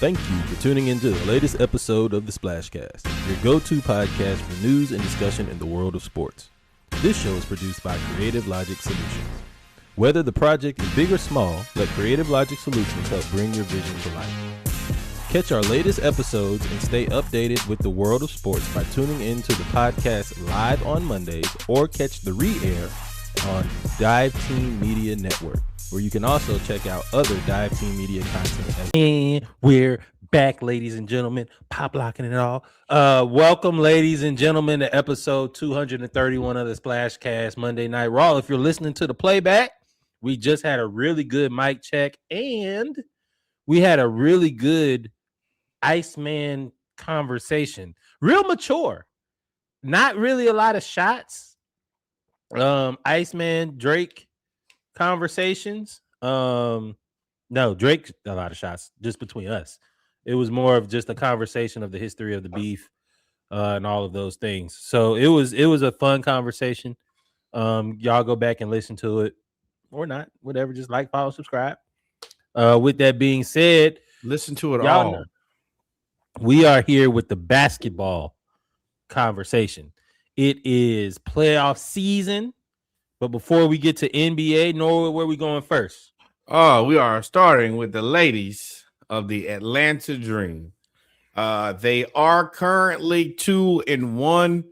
Thank you for tuning into the latest episode of the Splashcast, your go-to podcast for news and discussion in the world of sports. This show is produced by Creative Logic Solutions. Whether the project is big or small, let Creative Logic Solutions help bring your vision to life. Catch our latest episodes and stay updated with the world of sports by tuning into the podcast live on Mondays or catch the re-air on Dive Team Media Network, where you can also check out other Dive Team Media content. And we're back, ladies and gentlemen, pop locking it all. Welcome, ladies and gentlemen, to episode 231 of the Splashcast Monday Night Raw. If you're listening to the playback, we just had a really good mic check, and we had a really good Iceman conversation. Real mature. Not really a lot of shots. Iceman, Drake conversations. No, Drake, a lot of shots just between us. It was more of just a conversation of the history of the beef and all of those things. So it was a fun conversation. Y'all go back and listen to it or not, whatever. Just like, follow, subscribe. With that being said, listen to it all. Know, we are here with the basketball conversation. It is playoff season, but before we get to NBA, Norwood, where are we going first? Oh, we are starting with the ladies of the Atlanta Dream. They are currently 2-1.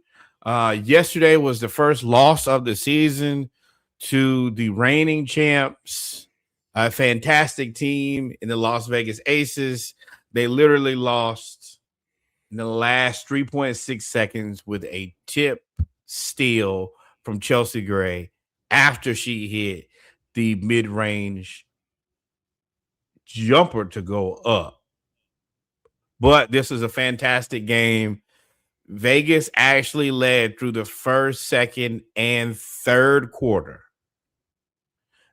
Yesterday was the first loss of the season to the reigning champs, a fantastic team in the Las Vegas Aces. They literally lost in the last 3.6 seconds with a tip steal from Chelsea Gray after she hit the mid-range jumper to go up. But this is a fantastic game. Vegas actually led through the first, second, and third quarter.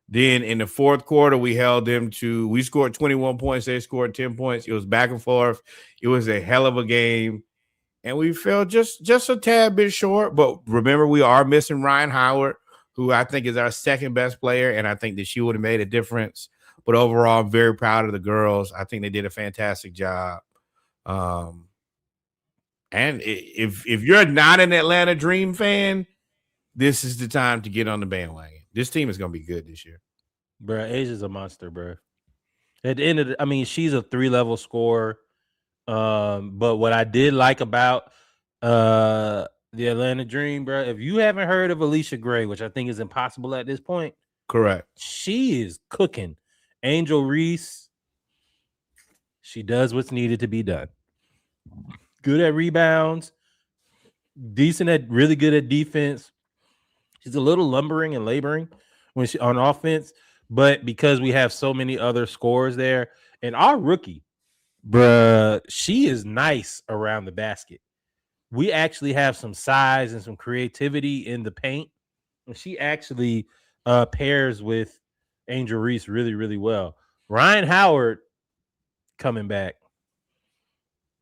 Then in the fourth quarter, we scored 21 points. They scored 10 points. It was back and forth. It was a hell of a game. And we fell just a tad bit short. But remember, we are missing Ryan Howard, who I think is our second best player. And I think that she would have made a difference. But overall, I'm very proud of the girls. I think they did a fantastic job. And if you're not an Atlanta Dream fan, this is the time to get on the bandwagon. This team is going to be good this year. Bro, Asia's a monster, bro. At the end of she's a 3-level scorer. But what I did like about the Atlanta Dream, bro, if you haven't heard of Alicia Gray, which I think is impossible at this point. Correct. She is cooking. Angel Reese, she does what's needed to be done. Good at rebounds, really good at defense. She's a little lumbering and laboring when she on offense, but because we have so many other scorers there, and our rookie, bruh, she is nice around the basket. We actually have some size and some creativity in the paint, and she actually pairs with Angel Reese really, really well. Ryan Howard coming back.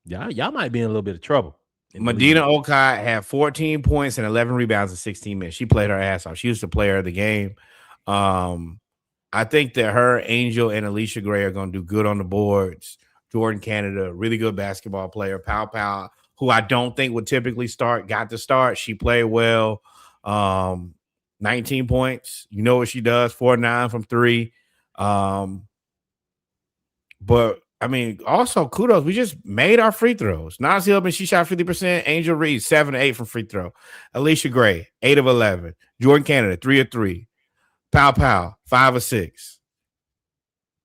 Y'all might be in a little bit of trouble. Medina Okai had 14 points and 11 rebounds in 16 minutes. She played her ass off. She was the player of the game. I think that her, Angel, and Alicia Gray are going to do good on the boards. Jordan Canada, really good basketball player. Pow, who I don't think would typically start, got to start. She played well. 19 points. You know what she does, 4-9 from 3. But also kudos. We just made our free throws. Nazi Hillman, she shot 50%. Angel Reed, 7-8 from free throw. Alicia Gray, 8 of 11. Jordan Canada, 3 of 3. Pow, 5 of 6.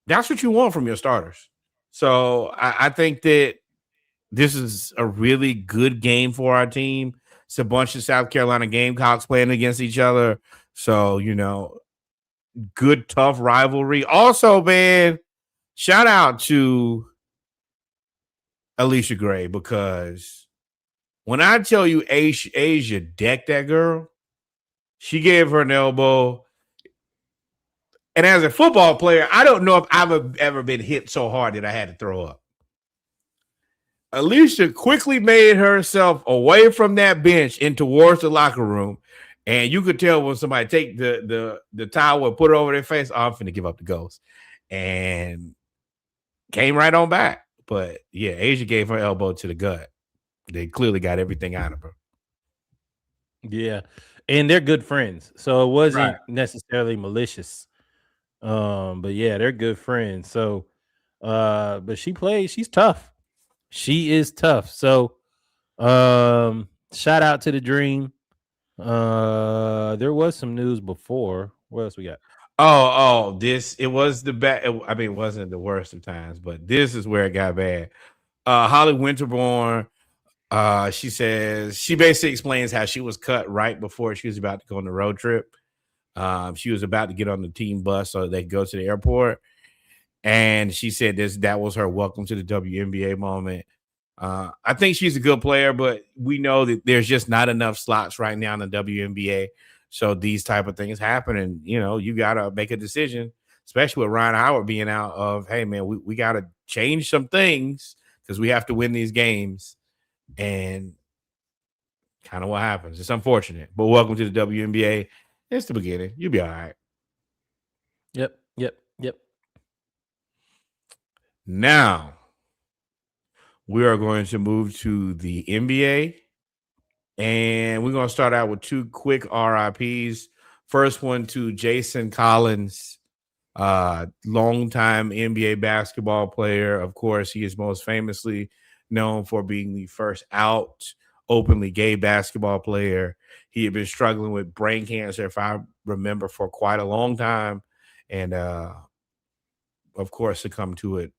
That's what you want from your starters. So I think that this is a really good game for our team. It's a bunch of South Carolina Gamecocks playing against each other. So, good, tough rivalry. Also, man, shout out to Alicia Gray, because when I tell you Asia decked that girl, she gave her an elbow. And as a football player, I don't know if I've ever been hit so hard that I had to throw up. Alicia quickly made herself away from that bench and towards the locker room. And you could tell when somebody take the towel and put it over their face, I'm finna give up the ghost. And came right on back. But yeah, Asia gave her elbow to the gut. They clearly got everything out of her. Yeah, and they're good friends, so it Right. wasn't necessarily malicious. But yeah, they're good friends. So, but she plays. She's tough. She is tough. So, shout out to the Dream. There was some news before. What else we got? It was the bad. I mean, it wasn't the worst of times, but this is where it got bad. Holly Winterborn, she says she basically explains how she was cut right before she was about to go on the road trip. She was about to get on the team bus so they could go to the airport, and she said that was her welcome to the WNBA moment. I think she's a good player, but we know that there's just not enough slots right now in the WNBA. So these type of things happen, and you gotta make a decision, especially with Ryan Howard being out. Of hey man, we gotta change some things because we have to win these games, and kind of what happens. It's unfortunate, but welcome to the WNBA. It's the beginning. You'll be all right. Yep. Now we are going to move to the NBA. And we're going to start out with two quick RIPs. First one to Jason Collins, longtime NBA basketball player. Of course, he is most famously known for being the first out openly gay basketball player. He had been struggling with brain cancer, if I remember, for quite a long time. And, of course, succumbed to it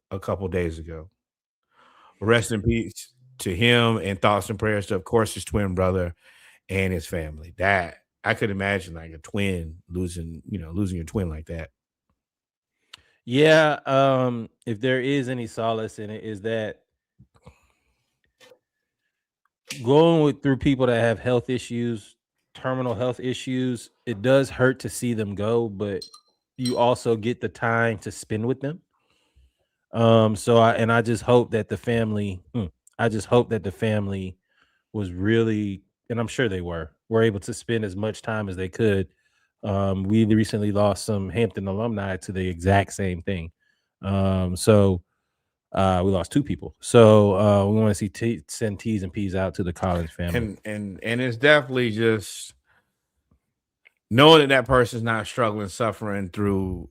a couple days ago. Rest in peace to him, and thoughts and prayers to, of course, his twin brother and his family. That I could imagine, like a twin losing your twin like that. Yeah. If there is any solace in it, is that going through people that have health issues, terminal health issues, it does hurt to see them go, but you also get the time to spend with them. I just hope that the family, was really, and I'm sure they were able to spend as much time as they could. We recently lost some Hampton alumni to the exact same thing. We lost two people. So we want to send T's and P's out to the Collins family. And it's definitely just knowing that person's not struggling, suffering through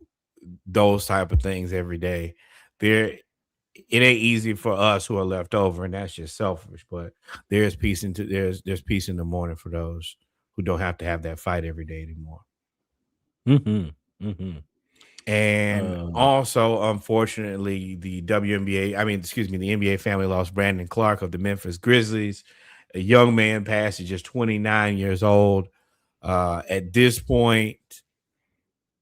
those type of things every day. It ain't easy for us who are left over, and that's just selfish. But there's peace there's peace in the morning for those who don't have to have that fight every day anymore. And also, unfortunately, the NBA family lost Brandon Clark of the Memphis Grizzlies. A young man passed at just 29 years old. At this point,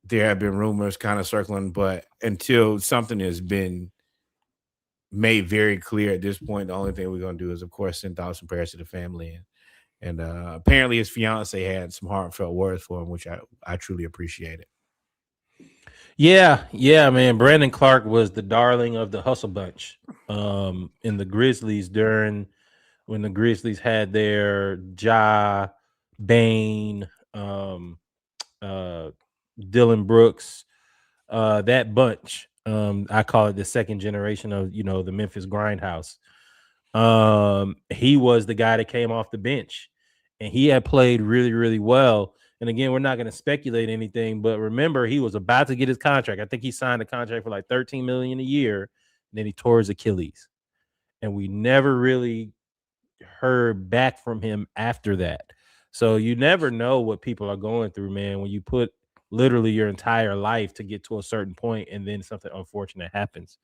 there have been rumors kind of circling, but until something has been made very clear at this point, the only thing we're going to do is, of course, send thoughts and prayers to the family. And apparently his fiance had some heartfelt words for him, which I truly appreciated. Yeah, man. Brandon Clark was the darling of the hustle bunch in the Grizzlies when the Grizzlies had their Ja, Bane, Dylan Brooks, that bunch. I call it the second generation of the Memphis Grindhouse. He was the guy that came off the bench, and he had played really, really well. And again, we're not going to speculate anything, but remember, he was about to get his contract. I think he signed a contract for like $13 million a year, and then he tore his Achilles, and we never really heard back from him after that. So you never know what people are going through, man, when you put literally your entire life to get to a certain point and then something unfortunate happens.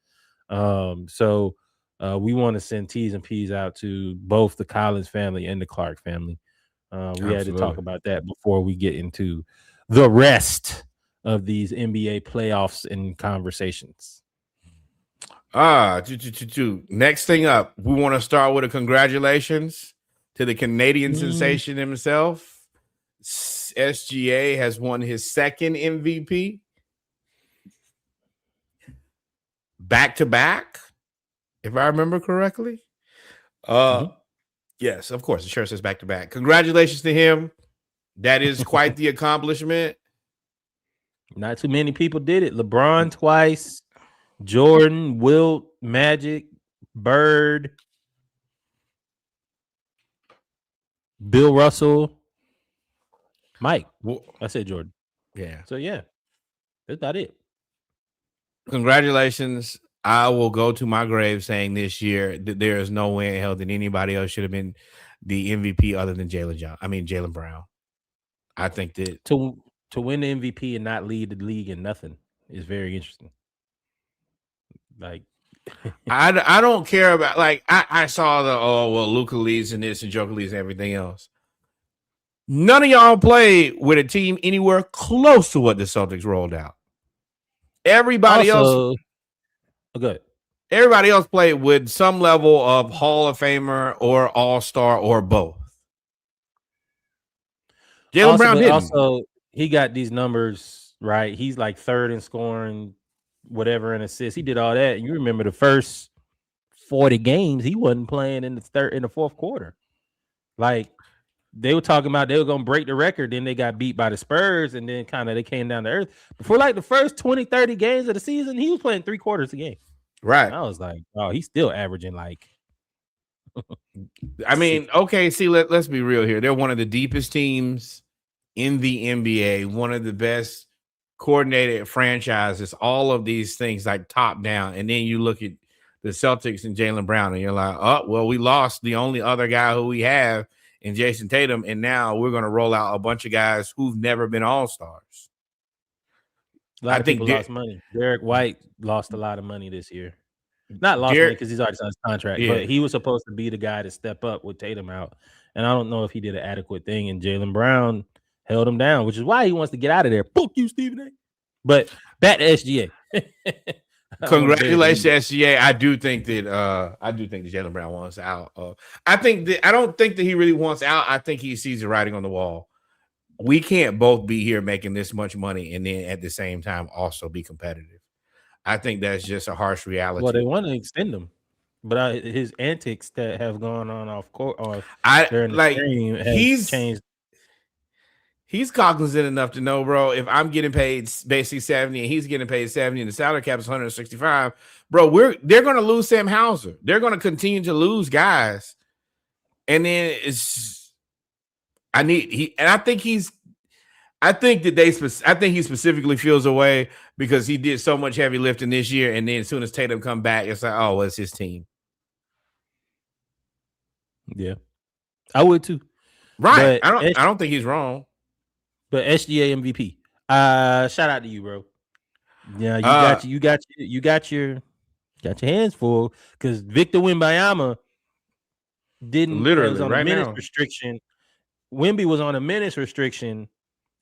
We want to send T's and P's out to both the Collins family and the Clark family. We had to talk about that before we get into the rest of these NBA playoffs and conversations. Next thing up, we want to start with a congratulations to the Canadian sensation himself. SGA has won his second MVP back-to-back, if I remember correctly. Yes, of course. The shirt says back-to-back. Congratulations to him. That is quite the accomplishment. Not too many people did it. LeBron twice, Jordan, Wilt, Magic, Bird, Bill Russell, Mike. I said Jordan. Yeah. So yeah, that's about it. Congratulations. I will go to my grave saying this year that there is no way in hell that anybody else should have been the MVP other than Jaylen Brown. I think that to win the MVP and not lead the league in nothing is very interesting. Like I don't care about I saw Luka leads in this and Joker leads and everything else. None of y'all played with a team anywhere close to what the Celtics rolled out. Everybody else played with some level of Hall of Famer or All-Star or both. Jaylen Brown didn't. Also, he got these numbers right. He's like third in scoring, whatever, in assists. He did all that. And you remember the first 40 games, he wasn't playing in the fourth quarter. Like they were talking about they were gonna break the record, then they got beat by the Spurs, and then kind of they came down to earth. Before like the first 20, 30 games of the season, he was playing 3 quarters a game. Right. And I was like, oh, he's still averaging like I mean, okay, see, let's be real here. They're one of the deepest teams in the NBA, one of the best coordinated franchises, all of these things like top down. And then you look at the Celtics and Jaylen Brown, and you're like, oh, well, we lost the only other guy who we have in Jason Tatum, and now we're going to roll out a bunch of guys who've never been all-stars. A lot of people lost money. Derek White lost a lot of money this year. Not lost money because he's already signed his contract, but he was supposed to be the guy to step up with Tatum out. And I don't know if he did an adequate thing, and Jaylen Brown held him down, which is why he wants to get out of there. Fuck you, Stephen A. But back to SGA. Congratulations, SGA. I do think that Jaylen Brown wants out. I don't think that he really wants out. I think he sees the writing on the wall. We can't both be here making this much money and then at the same time also be competitive. I think that's just a harsh reality. Well, they want to extend him, but his antics that have gone on off court or during the game have changed. He's cognizant enough to know, bro, if I'm getting paid basically 70 and he's getting paid 70 and the salary cap is 165, bro, they're going to lose Sam Hauser. They're going to continue to lose guys. And then I think he specifically feels away because he did so much heavy lifting this year. And then as soon as Tatum come back, it's like, oh, well, it's his team. Yeah, I would too. Right. I don't think he's wrong. But SGA MVP. Shout out to you, bro. Yeah, you got your hands full because Victor Wembanyama didn't literally on a minutes restriction. Wemby was on a minutes restriction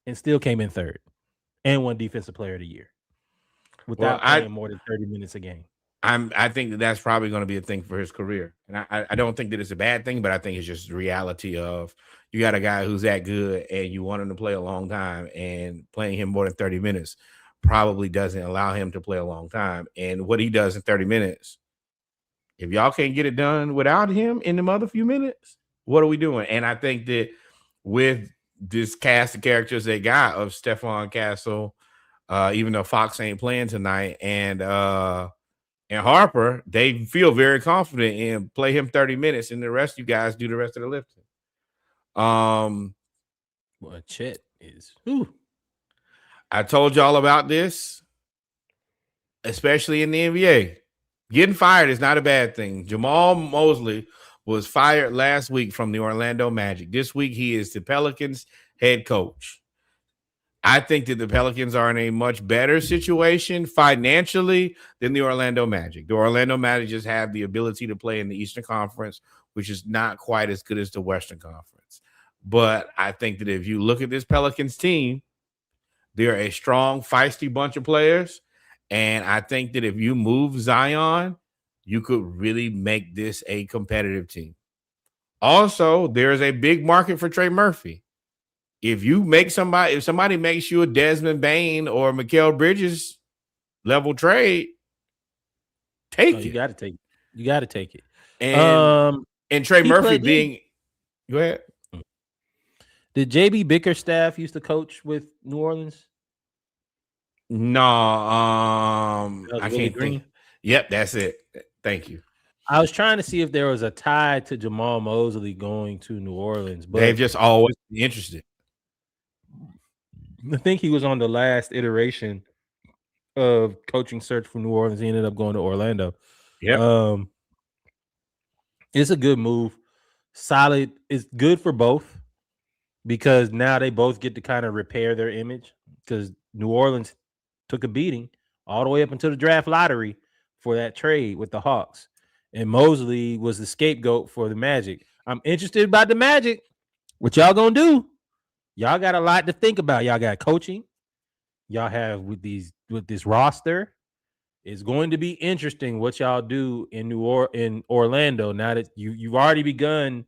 and still came in third and won Defensive Player of the Year without playing more than 30 minutes a game. I think that's probably going to be a thing for his career. And I don't think that it's a bad thing, but I think it's just the reality of you got a guy who's that good and you want him to play a long time, and playing him more than 30 minutes probably doesn't allow him to play a long time. And what he does in 30 minutes, if y'all can't get it done without him in them other few minutes, what are we doing? And I think that with this cast of characters they got of Stephon Castle, even though Fox ain't playing tonight, and Harper, they feel very confident in play him 30 minutes, and the rest of you guys do the rest of the lifting. Well, Chet is. I told y'all about this, especially in the NBA. Getting fired is not a bad thing. Jamal Mosley was fired last week from the Orlando Magic. This week, he is the Pelicans head coach. I think that the Pelicans are in a much better situation financially than the Orlando Magic. The Orlando Magic just have the ability to play in the Eastern Conference, which is not quite as good as the Western Conference. But I think that if you look at this Pelicans team, they're a strong, feisty bunch of players. And I think that if you move Zion, you could really make this a competitive team. Also, there's a big market for Trey Murphy. If somebody makes you a Desmond Bane or Mikal Bridges level trade, take it. You got to take it. You got to take it. And Trey Murphy being – go ahead. Did J.B. Bickerstaff used to coach with New Orleans? No, I can't think. Yep, that's it. Thank you. I was trying to see if there was a tie to Jamal Mosley going to New Orleans, but they've just always been interested. I think he was on the last iteration of coaching search for New Orleans. He ended up going to Orlando. Yeah. It's a good move. Solid. It's good for both because now they both get to kind of repair their image because New Orleans took a beating all the way up until the draft lottery for that trade with the Hawks. And Mosley was the scapegoat for the Magic. I'm interested about the Magic. What y'all gonna do? Y'all got a lot to think about. Y'all got coaching. Y'all have with this roster. It's going to be interesting what y'all do in in Orlando now that you've already begun.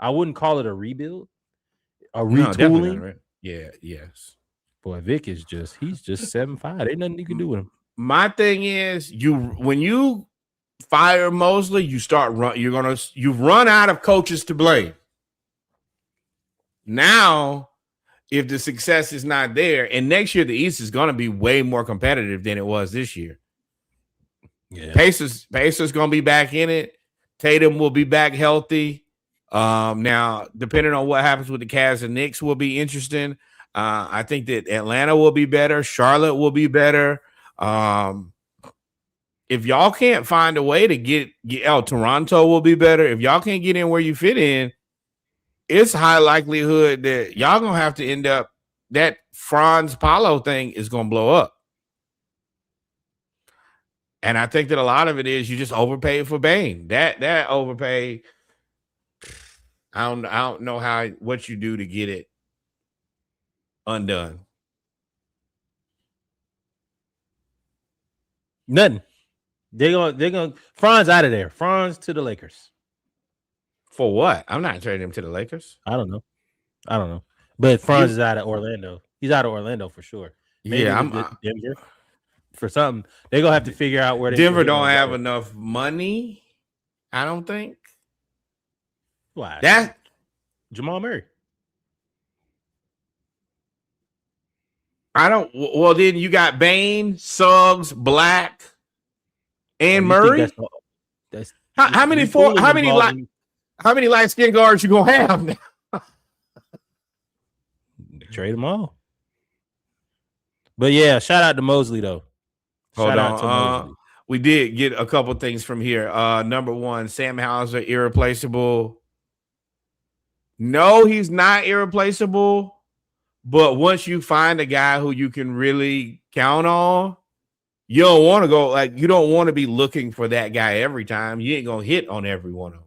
I wouldn't call it a rebuild, a retooling. Right. Yeah, yes. Boy, Vic is he's just 7'5". Ain't nothing you can do with him. My thing is, when you fire Mosley, you've run out of coaches to blame. Now, if the success is not there, and next year the East is going to be way more competitive than it was this year. Yeah. Pacers going to be back in it. Tatum will be back healthy. Now, depending on what happens with the Cavs and Knicks will be interesting. I think that Atlanta will be better. Charlotte will be better. If y'all can't find a way to get Toronto will be better. If y'all can't get in where you fit in, it's high likelihood that y'all going to have to end up that Franz Paulo thing is going to blow up. And I think that a lot of it is you just overpaid for Bane. That overpay, I don't know what you do to get it undone. Nothing. They're going Franz out of there. Franz to the Lakers. For what? I'm not trading him to the Lakers. I don't know. But Franz is out of Orlando. He's out of Orlando for sure. Maybe I'm Denver for something. They're gonna have to figure out where Denver don't have enough money. I don't think. Why? That Jamal Murray. I don't. Well, then you got Bane, Suggs, Black, and Murray. That's how many light skin guards you gonna have now? Trade them all. But yeah, shout out to Mosley though. Hold on. We did get a couple things from here. Number one, Sam Hauser, irreplaceable. No, he's not irreplaceable. But once you find a guy who you can really count on, you don't want to go you don't want to be looking for that guy every time. You ain't gonna hit on every one of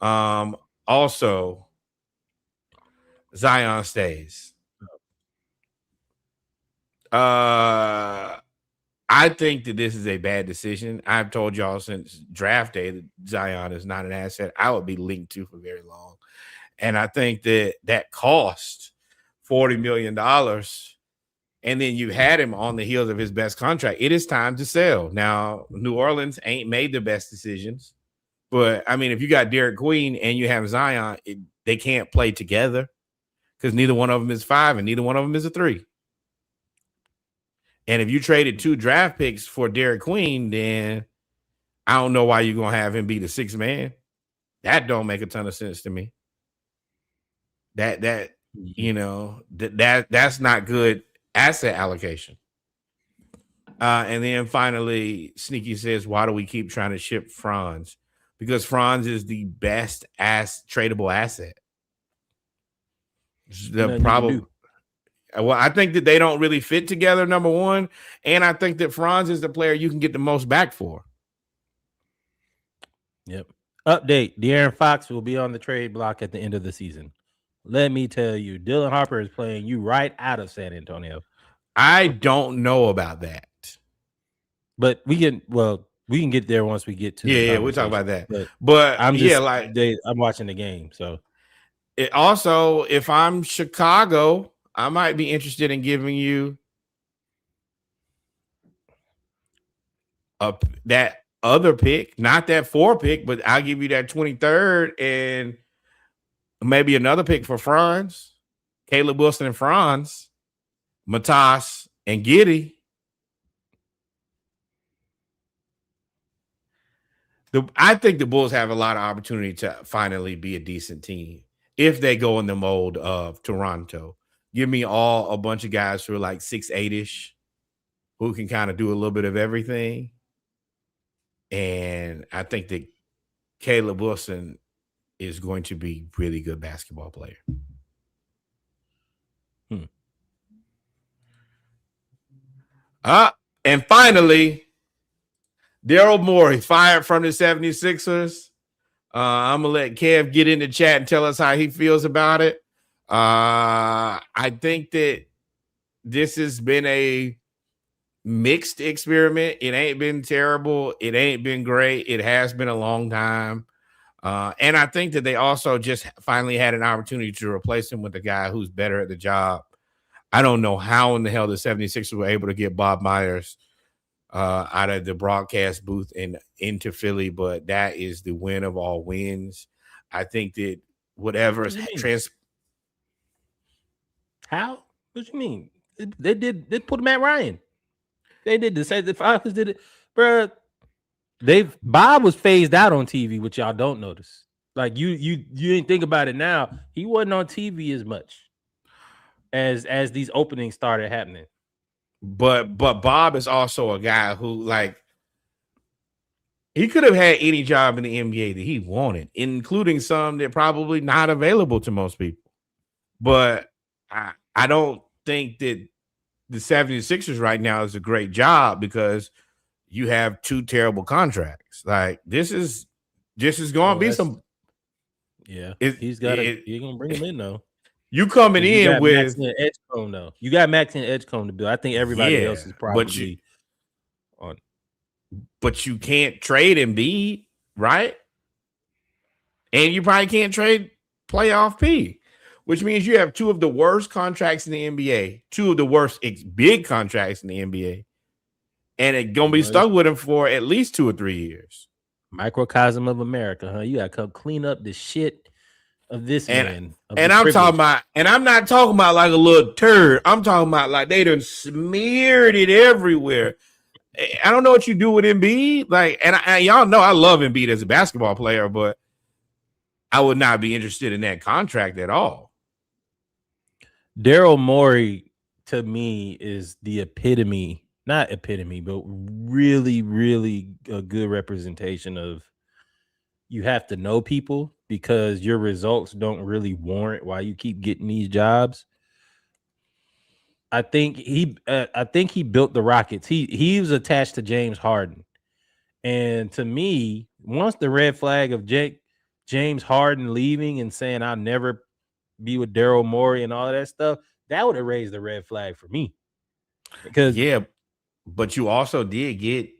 them. Also, Zion stays. I think that this is a bad decision. I've told y'all since draft day that Zion is not an asset I would be linked to for very long. And I think that cost $40 million. And then you had him on the heels of his best contract. It is time to sell. Now, New Orleans ain't made the best decisions. But, I mean, if you got Derek Queen and you have Zion, they can't play together because neither one of them is 5 and neither one of them is a 3. And if you traded 2 draft picks for Derek Queen, then I don't know why you're going to have him be the 6th man. That don't make a ton of sense to me. That's not good asset allocation. And then finally, Sneaky says, why do we keep trying to ship Franz? Because Franz is the best tradable asset. The problem. Well, I think that they don't really fit together, number one. And I think that Franz is the player you can get the most back for. Yep. Update. De'Aaron Fox will be on the trade block at the end of the season. Let me tell you, Dylan Harper is playing you right out of San Antonio. I don't know about that. But we can get there once we get to we'll talk about that. But I'm watching the game. So it also, if I'm Chicago, I might be interested in giving you that other pick, not that 4 pick, but I'll give you that 23rd and maybe another pick for Franz, Caleb Wilson and Franz, Matas and Giddey. I think the Bulls have a lot of opportunity to finally be a decent team if they go in the mold of Toronto. Give me a bunch of guys who are like 6'8" who can kind of do a little bit of everything. And I think that Caleb Wilson is going to be a really good basketball player. And finally, Daryl Morey fired from the 76ers. I'm going to let Kev get in the chat and tell us how he feels about it. I think that this has been a mixed experiment. It ain't been terrible. It ain't been great. It has been a long time. And I think that they also just finally had an opportunity to replace him with a guy who's better at the job. I don't know how in the hell the 76ers were able to get Bob Myers out of the broadcast booth and into Philly, but that is the win of all wins. I think that whatever is How? What you mean? They put Matt Ryan. They did the same. The Falcons did it, bro. Bob was phased out on TV, which y'all don't notice. Like you didn't think about it now. He wasn't on TV as much as these openings started happening. But Bob is also a guy who, like, he could have had any job in the NBA that he wanted, including some that probably not available to most people. But I don't think that the 76ers right now is a great job because you have two terrible contracts. Like, this is going to be some. Yeah, he's got it. You're going to bring him in, though. You coming in with Edgecombe, though. You got Max and Edgecombe to build. I think everybody else is probably on. But you can't trade Embiid, right? And you probably can't trade playoff P, which means you have two of the worst contracts in the NBA, two of the worst big contracts in the NBA, and it's gonna be stuck with him for at least 2 or 3 years. Microcosm of America, huh? You gotta come clean up the shit of this man. And I'm talking about, and I'm not talking about like a little turd. I'm talking about like they done smeared it everywhere. I don't know what you do with Embiid. Like, and y'all know I love Embiid as a basketball player, but I would not be interested in that contract at all. Daryl Morey, to me, is the epitome, not epitome, but really, really a good representation of you have to know people because your results don't really warrant why you keep getting these jobs. I think he built the Rockets. He was attached to James Harden. And to me, once the red flag of James Harden leaving and saying I'll never be with Daryl Morey and all of that stuff, that would have raised the red flag for me. Because but you also did get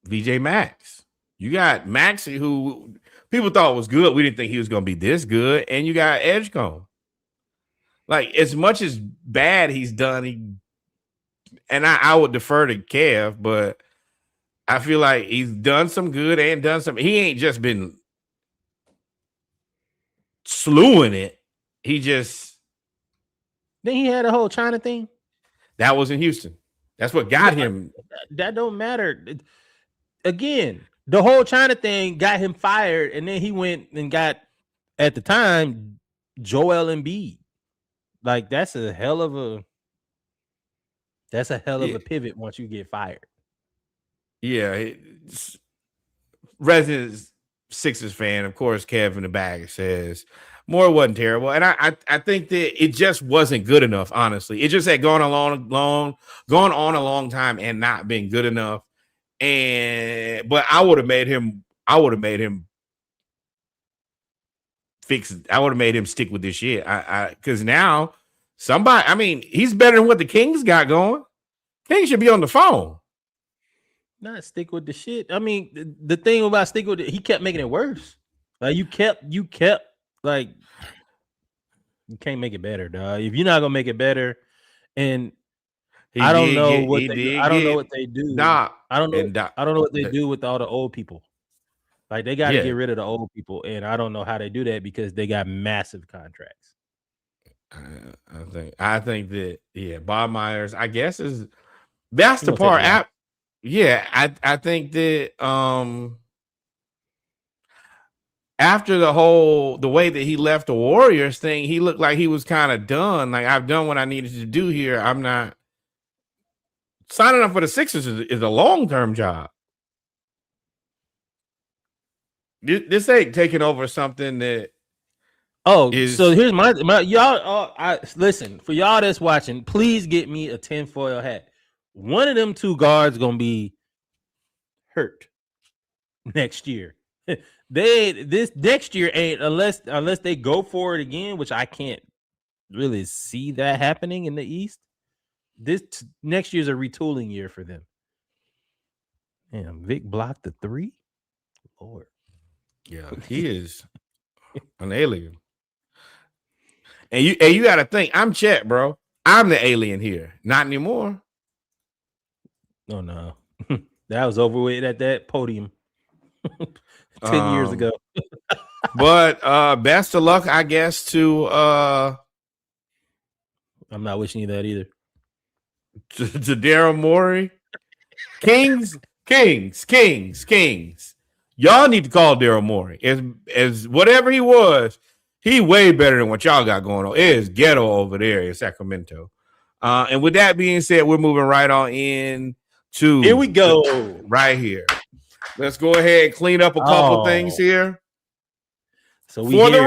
VJ Max. You got Maxey, who people thought was good. We didn't think he was going to be this good. And you got Edgecombe. Like, as much as bad he's done, and I would defer to Kev, but I feel like he's done some good and done some. He ain't just been slewing it. He just. Then he had a whole China thing. That was in Houston. That's what got him. That don't matter. Again, the whole China thing got him fired, and then he went and got, at the time, Joel Embiid. Like, that's a hell of a pivot once you get fired. Yeah. Resident Sixers fan, of course, Kev in the bag says Moore wasn't terrible. And I think that it just wasn't good enough, honestly. It just had gone on a long time and not been good enough. But I would have made him fix it. I would have made him stick with this shit. Because now he's better than what the Kings got going. Kings should be on the phone. Not stick with the shit. I mean, the thing about stick with it, he kept making it worse. Like you kept like you can't make it better, dog. If you're not gonna make it better, and I don't know what they do. I don't know what they do with all the old people. Like they got to get rid of the old people, and I don't know how they do that because they got massive contracts. I think that Bob Myers, I guess that's the part. I think that after the way that he left the Warriors thing, he looked like he was kind of done. Like, I've done what I needed to do here. I'm not signing up for the Sixers is a long-term job. This ain't taking over something that. So here's my y'all. Listen, for y'all that's watching, please get me a tinfoil hat. One of them two guards gonna be hurt next year. This next year ain't unless they go for it again, which I can't really see that happening in the East. This next year's a retooling year for them. Damn, Vic blocked the 3. Lord, yeah, he is an alien. And you got to think, I'm Chet, bro. I'm the alien here. Not anymore. Oh no, that was over with at that podium 10 years ago. But best of luck, I guess, to I'm not wishing you that either. To Daryl Morey. Kings. Y'all need to call Daryl Morey. As whatever he was, he way better than what y'all got going on. It is ghetto over there in Sacramento. And with that being said, we're moving right on in to here we go. Right here. Let's go ahead and clean up a couple things here. So for the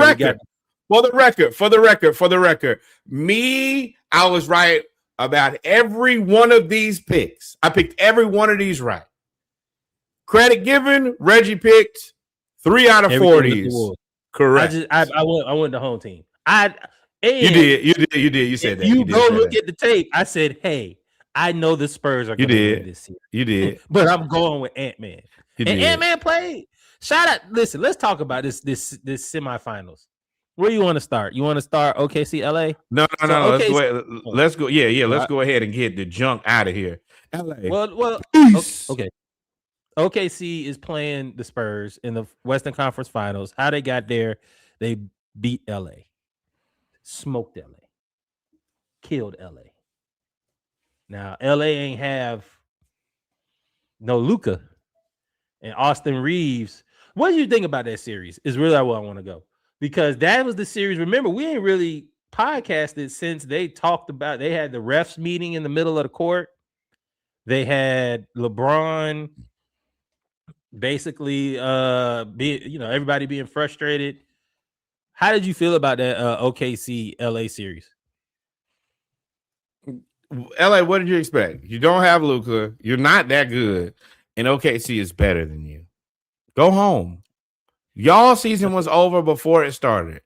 record, me, I was right about every one of these picks. I picked every one of these right. Credit given, Reggie picked 3 out of 4 of these. Correct. I went the home team. You did. You said that. You go look at the tape. I said, hey, I know the Spurs are going to win this year. You did. But I'm going with Ant-Man. And Ant-Man played. Shout out. Listen, let's talk about this semifinals. Where you want to start? You want to start OKC LA? No. Let's go. Yeah. Let's go ahead and get the junk out of here. LA. Well. Okay. OKC is playing the Spurs in the Western Conference Finals. How they got there? They beat LA, smoked LA, killed LA. Now LA ain't have no Luka and Austin Reeves. What do you think about that series? Is really where I want to go, because that was the series. Remember, we ain't really podcasted since they talked about. They had the refs meeting in the middle of the court. They had LeBron. Basically, everybody being frustrated. How did you feel about that OKC LA series? LA, what did you expect? You don't have Luka. You're not that good, and OKC is better than you. Go home. Y'all season was over before it started.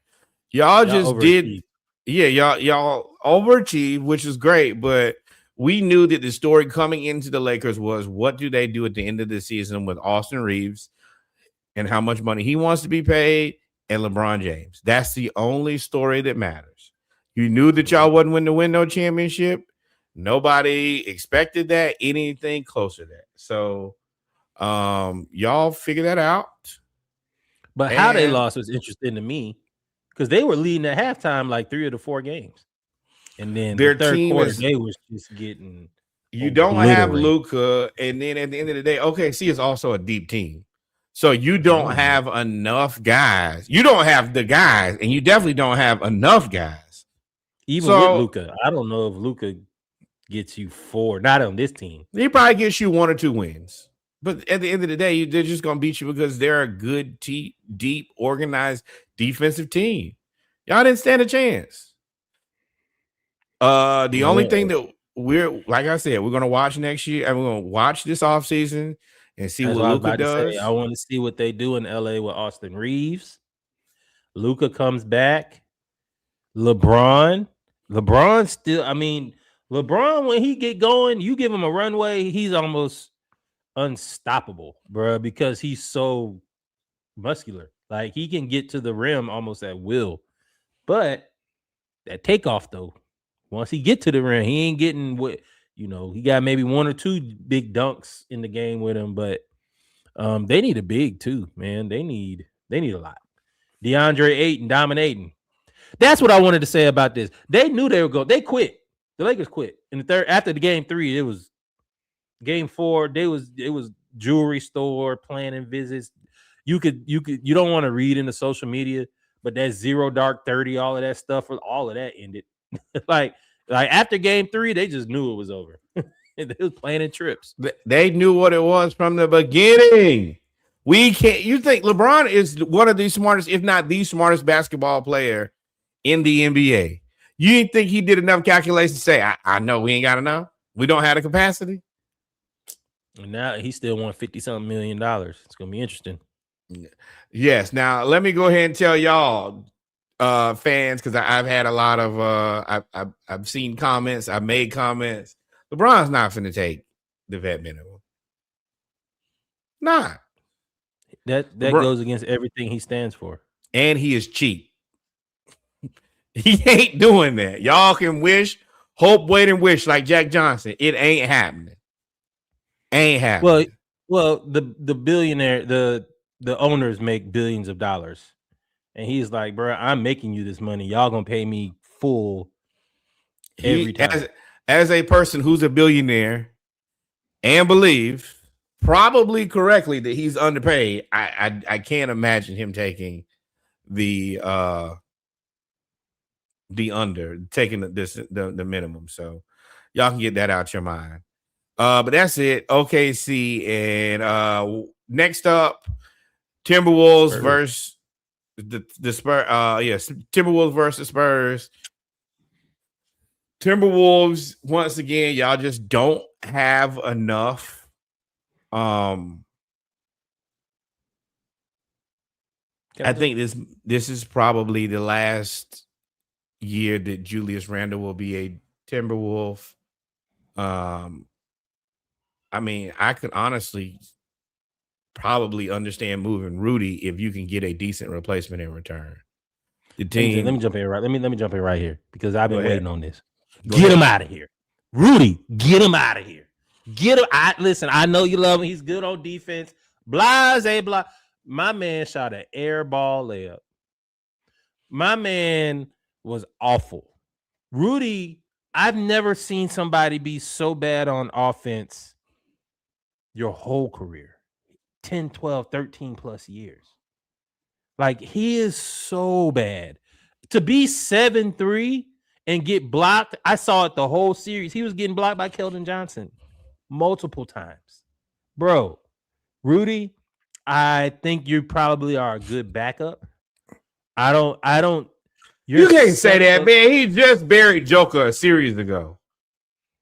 Y'all just did. Yeah, y'all overachieved, which is great, but we knew that the story coming into the Lakers was, what do they do at the end of the season with Austin Reeves and how much money he wants to be paid, and LeBron James. That's the only story that matters. You knew that y'all wasn't going to win no championship. Nobody expected that, anything close to that. So y'all figure that out. But how they lost was interesting to me, because they were leading at halftime like 3 of the 4 games. And then their the third team quarter, they was just getting. You don't have Luka, and then at the end of the day, OKC is also a deep team. So you don't have enough guys. You don't have the guys, and you definitely don't have enough guys. Even with Luka, I don't know if Luka gets you 4. Not on this team. He probably gets you 1 or 2 wins. But at the end of the day, they're just going to beat you because they're a good, deep, organized defensive team. Y'all didn't stand a chance. The only thing that like I said, we're going to watch next year, and we're going to watch this offseason and see what Luka does. I want to see what they do in LA with Austin Reeves. Luka comes back. LeBron still, LeBron, when he get going, you give him a runway, he's almost unstoppable, bro, because he's so muscular. Like, he can get to the rim almost at will. But that takeoff, though, once he get to the rim, he ain't getting what, he got maybe 1 or 2 big dunks in the game with him, but they need a big too, man. They need a lot. DeAndre Ayton dominating. That's what I wanted to say about this. They knew they were going. They quit. The Lakers quit in the third. After the game 3, it was game 4. It was jewelry store, planning visits. you don't want to read into social media, but that 0 dark 30, all of that stuff, all of that ended. like after game 3, they just knew it was over. They was planning trips. They knew what it was from the beginning. We can't. You think LeBron is one of the smartest, if not the smartest, basketball player in the NBA? You didn't think he did enough calculations to say, I know we ain't got enough. We don't have the capacity. And now he still won $50-something million. It's gonna be interesting. Yes. Now let me go ahead and tell y'all, fans, because I've had a lot of I've seen comments, I've made comments. LeBron's not finna take the vet minimum. Nah. That goes against everything he stands for. And he is cheap. He ain't doing that. Y'all can wish, hope, wait, and wish like Jack Johnson. It ain't happening. Ain't happening. Well, the billionaire, the owners make billions of dollars. And he's like, bro, I'm making you this money. Y'all gonna pay me full every time. As a person who's a billionaire and believe probably correctly that he's underpaid, I can't imagine him taking the minimum. So y'all can get that out your mind. But that's it. OKC and next up, Timberwolves versus the Spurs. Yes, Timberwolves versus Spurs. Timberwolves, once again, y'all just don't have enough. I think this is probably the last year that Julius Randle will be a Timberwolf. I mean, I could honestly probably understand moving Rudy if you can get a decent replacement in return. The team. Let me jump in right. Let me jump in right here because I've been waiting on this. Get him out of here, Rudy. Get him out of here. Get him. Listen. I know you love him. He's good on defense. Blase. My man shot an air ball layup. My man was awful. Rudy, I've never seen somebody be so bad on offense your whole career. 10, 12, 13 plus years. Like, he is so bad. To be 7'3" and get blocked, I saw it the whole series. He was getting blocked by Keldon Johnson multiple times. Bro, Rudy, I think you probably are a good backup. I don't. You can't say that, man. He just buried Joker a series ago.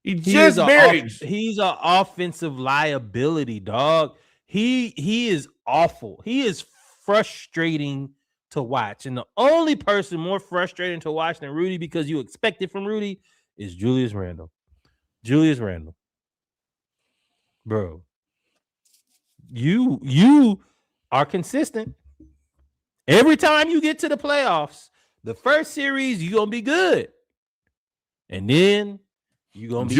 He's an offensive liability, dog. He is awful. He is frustrating to watch. And the only person more frustrating to watch than Rudy, because you expect it from Rudy, is Julius Randle. Julius Randle. Bro. You are consistent. Every time you get to the playoffs, the first series, you're going to be good. And then you're going to be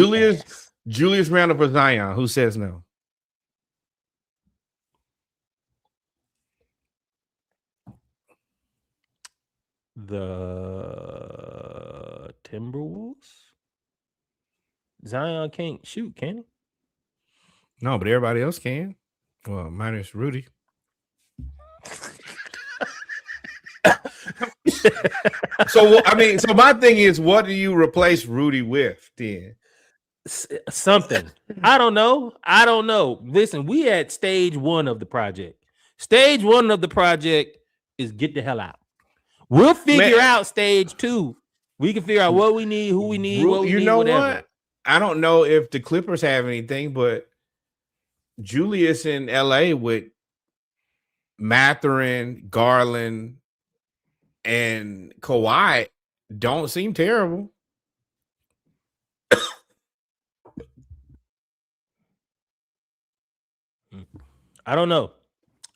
Julius Randle for Zion. Who says no? The Timberwolves? Zion can't shoot, can he? No, but everybody else can. Well, minus Rudy. So my thing is, what do you replace Rudy with then? Something. I don't know. Listen, we at stage 1 of the project. Stage 1 of the project is get the hell out. We'll figure out stage 2. We can figure out what we need, who we need, what we need, whatever. What? I don't know if the Clippers have anything, but Julius in LA with Mathurin, Garland, and Kawhi don't seem terrible. I don't know.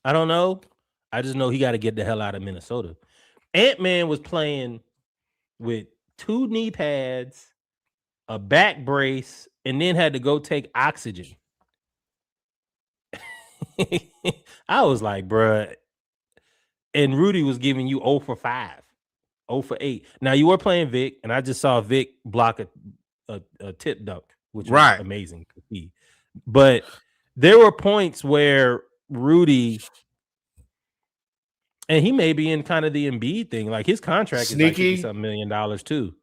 I just know he got to get the hell out of Minnesota. Ant-Man was playing with 2 knee pads, a back brace, and then had to go take oxygen. I was like, bruh. And Rudy was giving you 0 for 5, 0 for 8. Now, you were playing Vic, and I just saw Vic block a tip dunk, which was amazing to see. But there were points where Rudy And he may be in kind of the Embiid thing. Like his contract is like $50-something million too.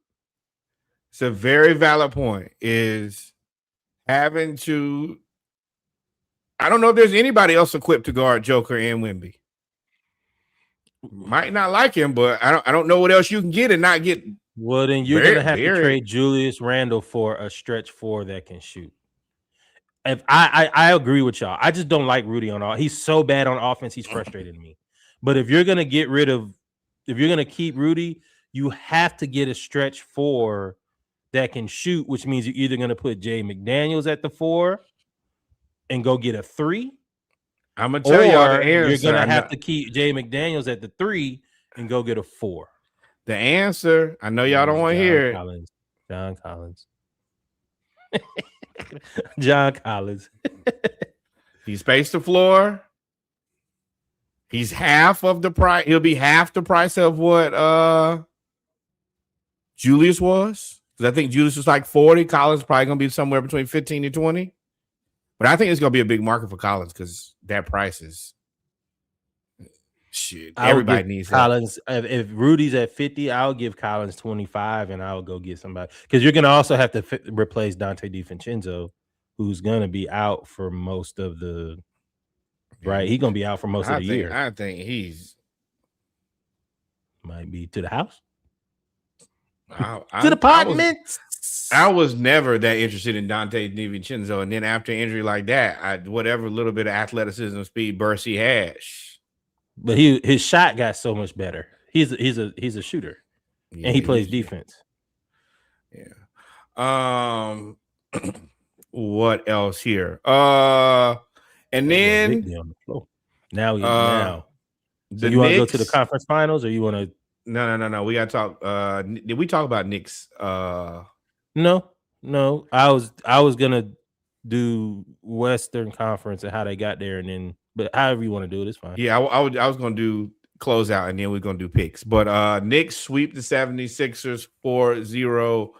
It's a very valid point. Is having to. I don't know if there's anybody else equipped to guard Joker and Wemby. Might not like him, but I don't know what else you can get and not get. Well, then you're gonna have to trade Julius Randle for a stretch four that can shoot. If I agree with y'all. I just don't like Rudy on all. He's so bad on offense, he's frustrating me. But if you're gonna keep Rudy, you have to get a stretch four that can shoot, which means you're either gonna put Jay McDaniels at the 4 and go get a 3. I'm gonna tell y'all the answer. You're gonna have to keep Jay McDaniels at the 3 and go get a 4. The answer, I know y'all don't want to hear it. John Collins. John Collins. He spaced the floor. He's half of the price. He'll be half the price of what Julius was. Because I think Julius was like 40. Collins probably gonna be somewhere between 15 and 20. But I think it's gonna be a big market for Collins because that price is shit. Everybody needs Collins. If Rudy's at 50, I'll give Collins 25, and I'll go get somebody because you're gonna also have to replace Dante DiVincenzo, who's gonna be out for most of the. Right, he's gonna be out for most of the year. I think he's might be to the house, to the apartment. I was never that interested in Dante DiVincenzo, and then after an injury like that, whatever little bit of athleticism, speed, burst he had. But his shot got so much better. He's a shooter, and he plays defense. Yeah. What else here? And then now, so you want to go to the conference finals, or you want to? No. We got to talk. Did we talk about Knicks? No. I was gonna do Western Conference and how they got there, and then, but however you want to do it, it's fine. Yeah, I was gonna do closeout, and then we're gonna do picks. But Knicks sweep the 76ers 4-0.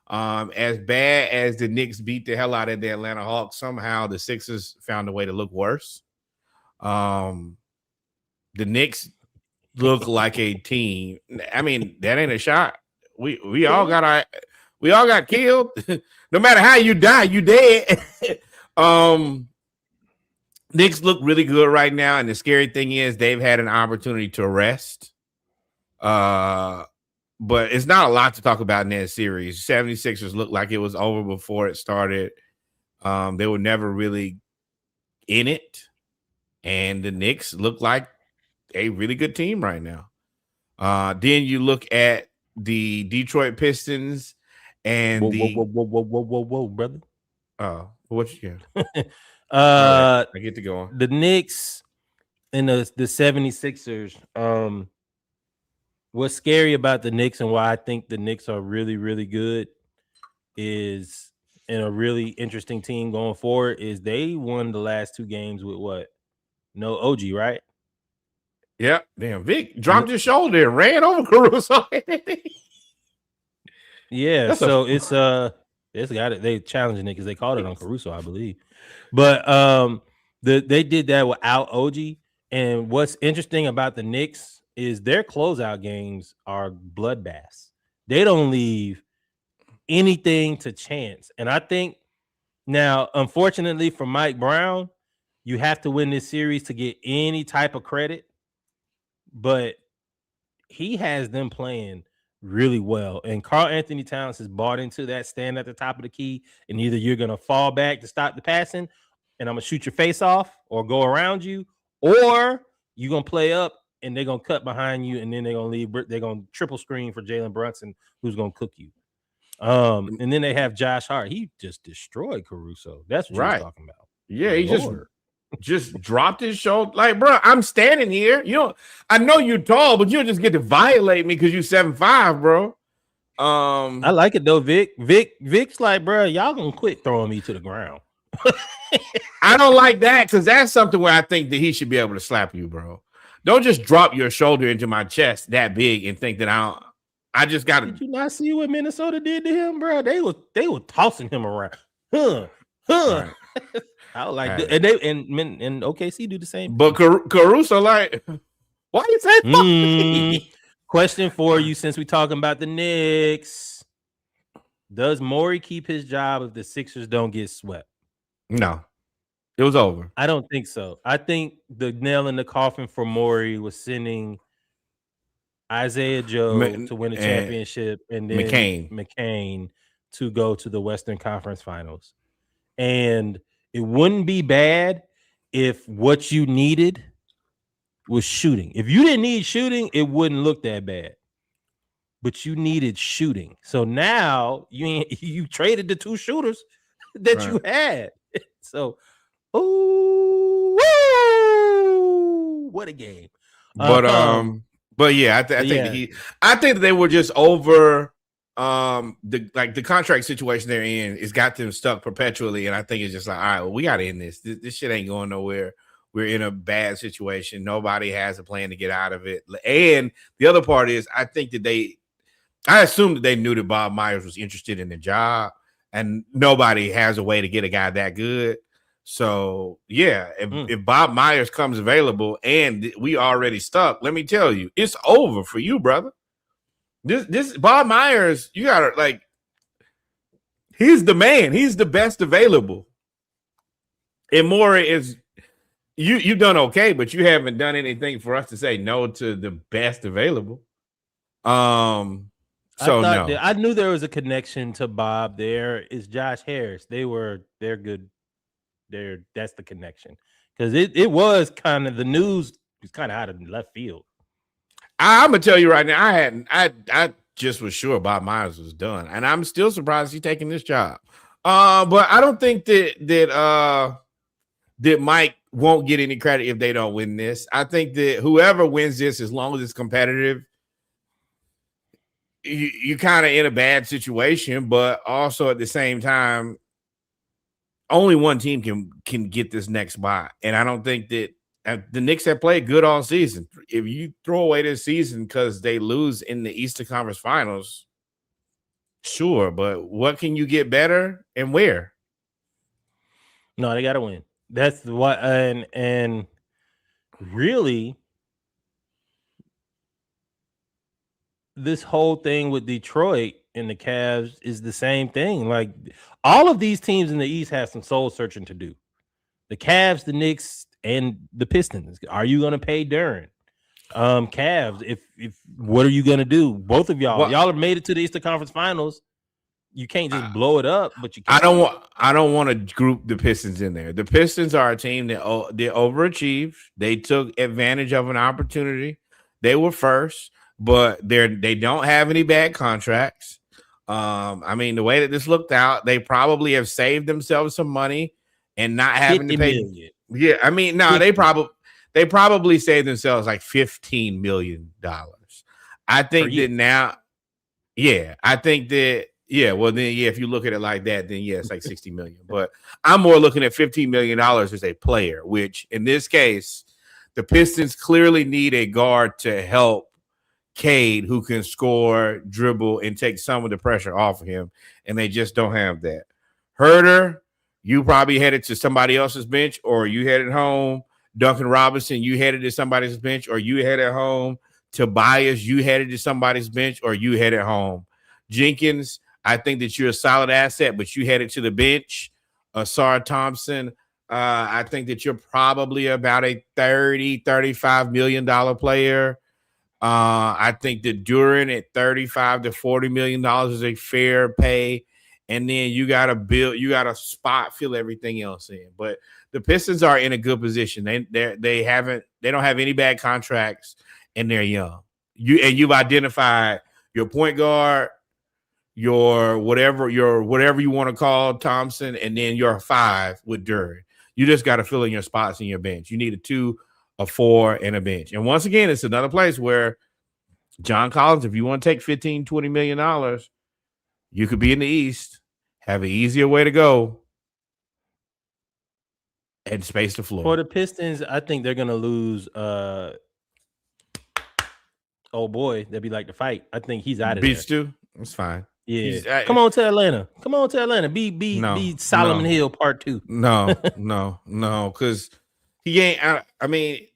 As bad as the Knicks beat the hell out of the Atlanta Hawks, somehow the Sixers found a way to look worse. The Knicks look like a team. I mean, that ain't a shot. We all got killed. No matter how you die, you dead. Knicks look really good right now, and the scary thing is they've had an opportunity to rest. But it's not a lot to talk about in that series. 76ers looked like it was over before it started. They were never really in it. And the Knicks look like a really good team right now. Then you look at the Detroit Pistons and whoa, brother. Oh, what you got? I get to go on. The Knicks and the 76ers. What's scary about the Knicks and why I think the Knicks are really, really good is, and a really interesting team going forward, is they won the last 2 games with what? No OG, right? Yeah. Damn, Vic dropped his shoulder and ran over Caruso. Yeah, so it's got it. They challenging it because they called it on Caruso, I believe. But they did that without OG. And what's interesting about the Knicks is their closeout games are bloodbaths. They don't leave anything to chance. And I think now, unfortunately for Mike Brown, you have to win this series to get any type of credit. But he has them playing really well. And Karl Anthony Towns has bought into that stand at the top of the key. And either you're going to fall back to stop the passing, and I'm going to shoot your face off or go around you, or you're going to play up and they're going to cut behind you, and then they're going to leave. They're going to triple screen for Jalen Brunson, who's going to cook you. And then they have Josh Hart. He just destroyed Caruso. That's what you're talking about. Yeah, he just dropped his shoulder. Like, bro, I'm standing here. I know you're tall, but you don't just get to violate me because you're 7'5", bro. I like it though, Vic. Vic's like, bro, y'all gonna quit throwing me to the ground. I don't like that because that's something where I think that he should be able to slap you, bro. Don't just drop your shoulder into my chest that big and think that I just got to. Did you not see what Minnesota did to him, bro? They were tossing him around. Right. I was like, and OKC do the same. But Caruso, like, Why you say fuck me? Question for you, since we talking about the Knicks. Does Morey keep his job if the Sixers don't get swept? No. It was over. I don't think so. I think the nail in the coffin for Morey was sending Isaiah Joe to win a championship and then McCain to go to the Western Conference Finals. And it wouldn't be bad if what you needed was shooting. If you didn't need shooting, it wouldn't look that bad. But you needed shooting. So now you traded the two shooters that you had. So, what a game. But yeah, I think that they were just over the contract situation they're in. It's got them stuck perpetually, and I think it's just like, all right, well, we got to end this. This shit ain't going nowhere. We're in a bad situation. Nobody has a plan to get out of it. And the other part is, I assume that they knew that Bob Myers was interested in the job, and nobody has a way to get a guy that good. So yeah, if Bob Myers comes available and we already stuck, let me tell you, it's over for you, brother. This Bob Myers, you gotta he's the man. He's the best available. And Morey is you've done okay, but you haven't done anything for us to say no to the best available. No. I knew there was a connection to Bob. There is Josh Harris. They're good. That's the connection, because it was kind of, the news was kind of out of left field. I'm gonna tell you right now, I just was sure Bob Myers was done, and I'm still surprised he's taking this job. But I don't think that Mike won't get any credit if they don't win this. I think that whoever wins this, as long as it's competitive, you kind of in a bad situation, but also at the same time, only one team can get this next spot. And I don't think that the Knicks have played good all season. If you throw away this season because they lose in the Eastern Conference Finals, sure, but what can you get better and where? No, they got to win. That's what, and really, this whole thing with Detroit and the Cavs is the same thing. Like, all of these teams in the East have some soul searching to do. The Cavs, the Knicks, and the Pistons. Are you going to pay Duren? Cavs, if what are you going to do? Both of y'all have made it to the Eastern Conference Finals. You can't just blow it up, but you can't. I don't want to group the Pistons in there. The Pistons are a team that they overachieved. They took advantage of an opportunity. They were first, but they don't have any bad contracts. I mean, the way that this looked out, they probably have saved themselves some money and not having to pay. Million. Yeah, I mean, no, they probably saved themselves like $15 million. I think that now, yeah, I think that. Yeah, well then, yeah, if you look at it like that, then yeah, it's like 60 million. But I'm more looking at $15 million as a player, which in this case, the Pistons clearly need a guard to help Cade, who can score, dribble, and take some of the pressure off of him, and they just don't have that. Herder, you probably headed to somebody else's bench, or you headed home. Duncan Robinson, you headed to somebody's bench, or you headed home. Tobias, you headed to somebody's bench, or you headed home. Jenkins, I think that you're a solid asset, but you headed to the bench. Asar Thompson, I think that you're probably about a $30-35 million player. I think that Duren at $35 to $40 million is a fair pay. And then you got to spot fill everything else in. But the Pistons are in a good position. They don't have any bad contracts, and they're young. You've identified your point guard, your whatever you want to call Thompson, and then your 5 with Duren. You just got to fill in your spots in your bench. You need a 2, a 4, and a bench. And once again, it's another place where John Collins, if you want to take $15-20 million, you could be in the East, have an easier way to go, and space the floor. For the Pistons, I think they're going to lose. Oh boy, that'd be like the fight. I think he's out of there. Beats too. It's fine. Yeah, come on to Atlanta. Be Solomon Hill Part 2. No, because he ain't. I mean,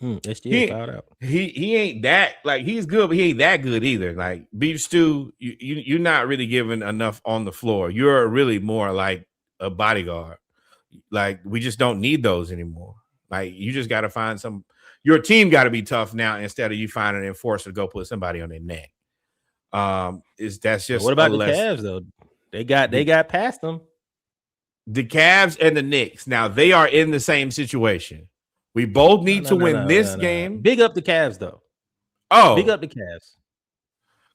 SGA fouled out. He ain't that, like, he's good, but he ain't that good either. Like, Beef Stew, you're not really giving enough on the floor. You're really more like a bodyguard. Like, we just don't need those anymore. Like, you just got to find some. Your team got to be tough now instead of you finding an enforcer to go put somebody on their neck. That's just. What about the Cavs though? They got past them. The Cavs and the Knicks. Now they are in the same situation. We both need to win this game. Big up the Cavs, though. Oh, big up the Cavs.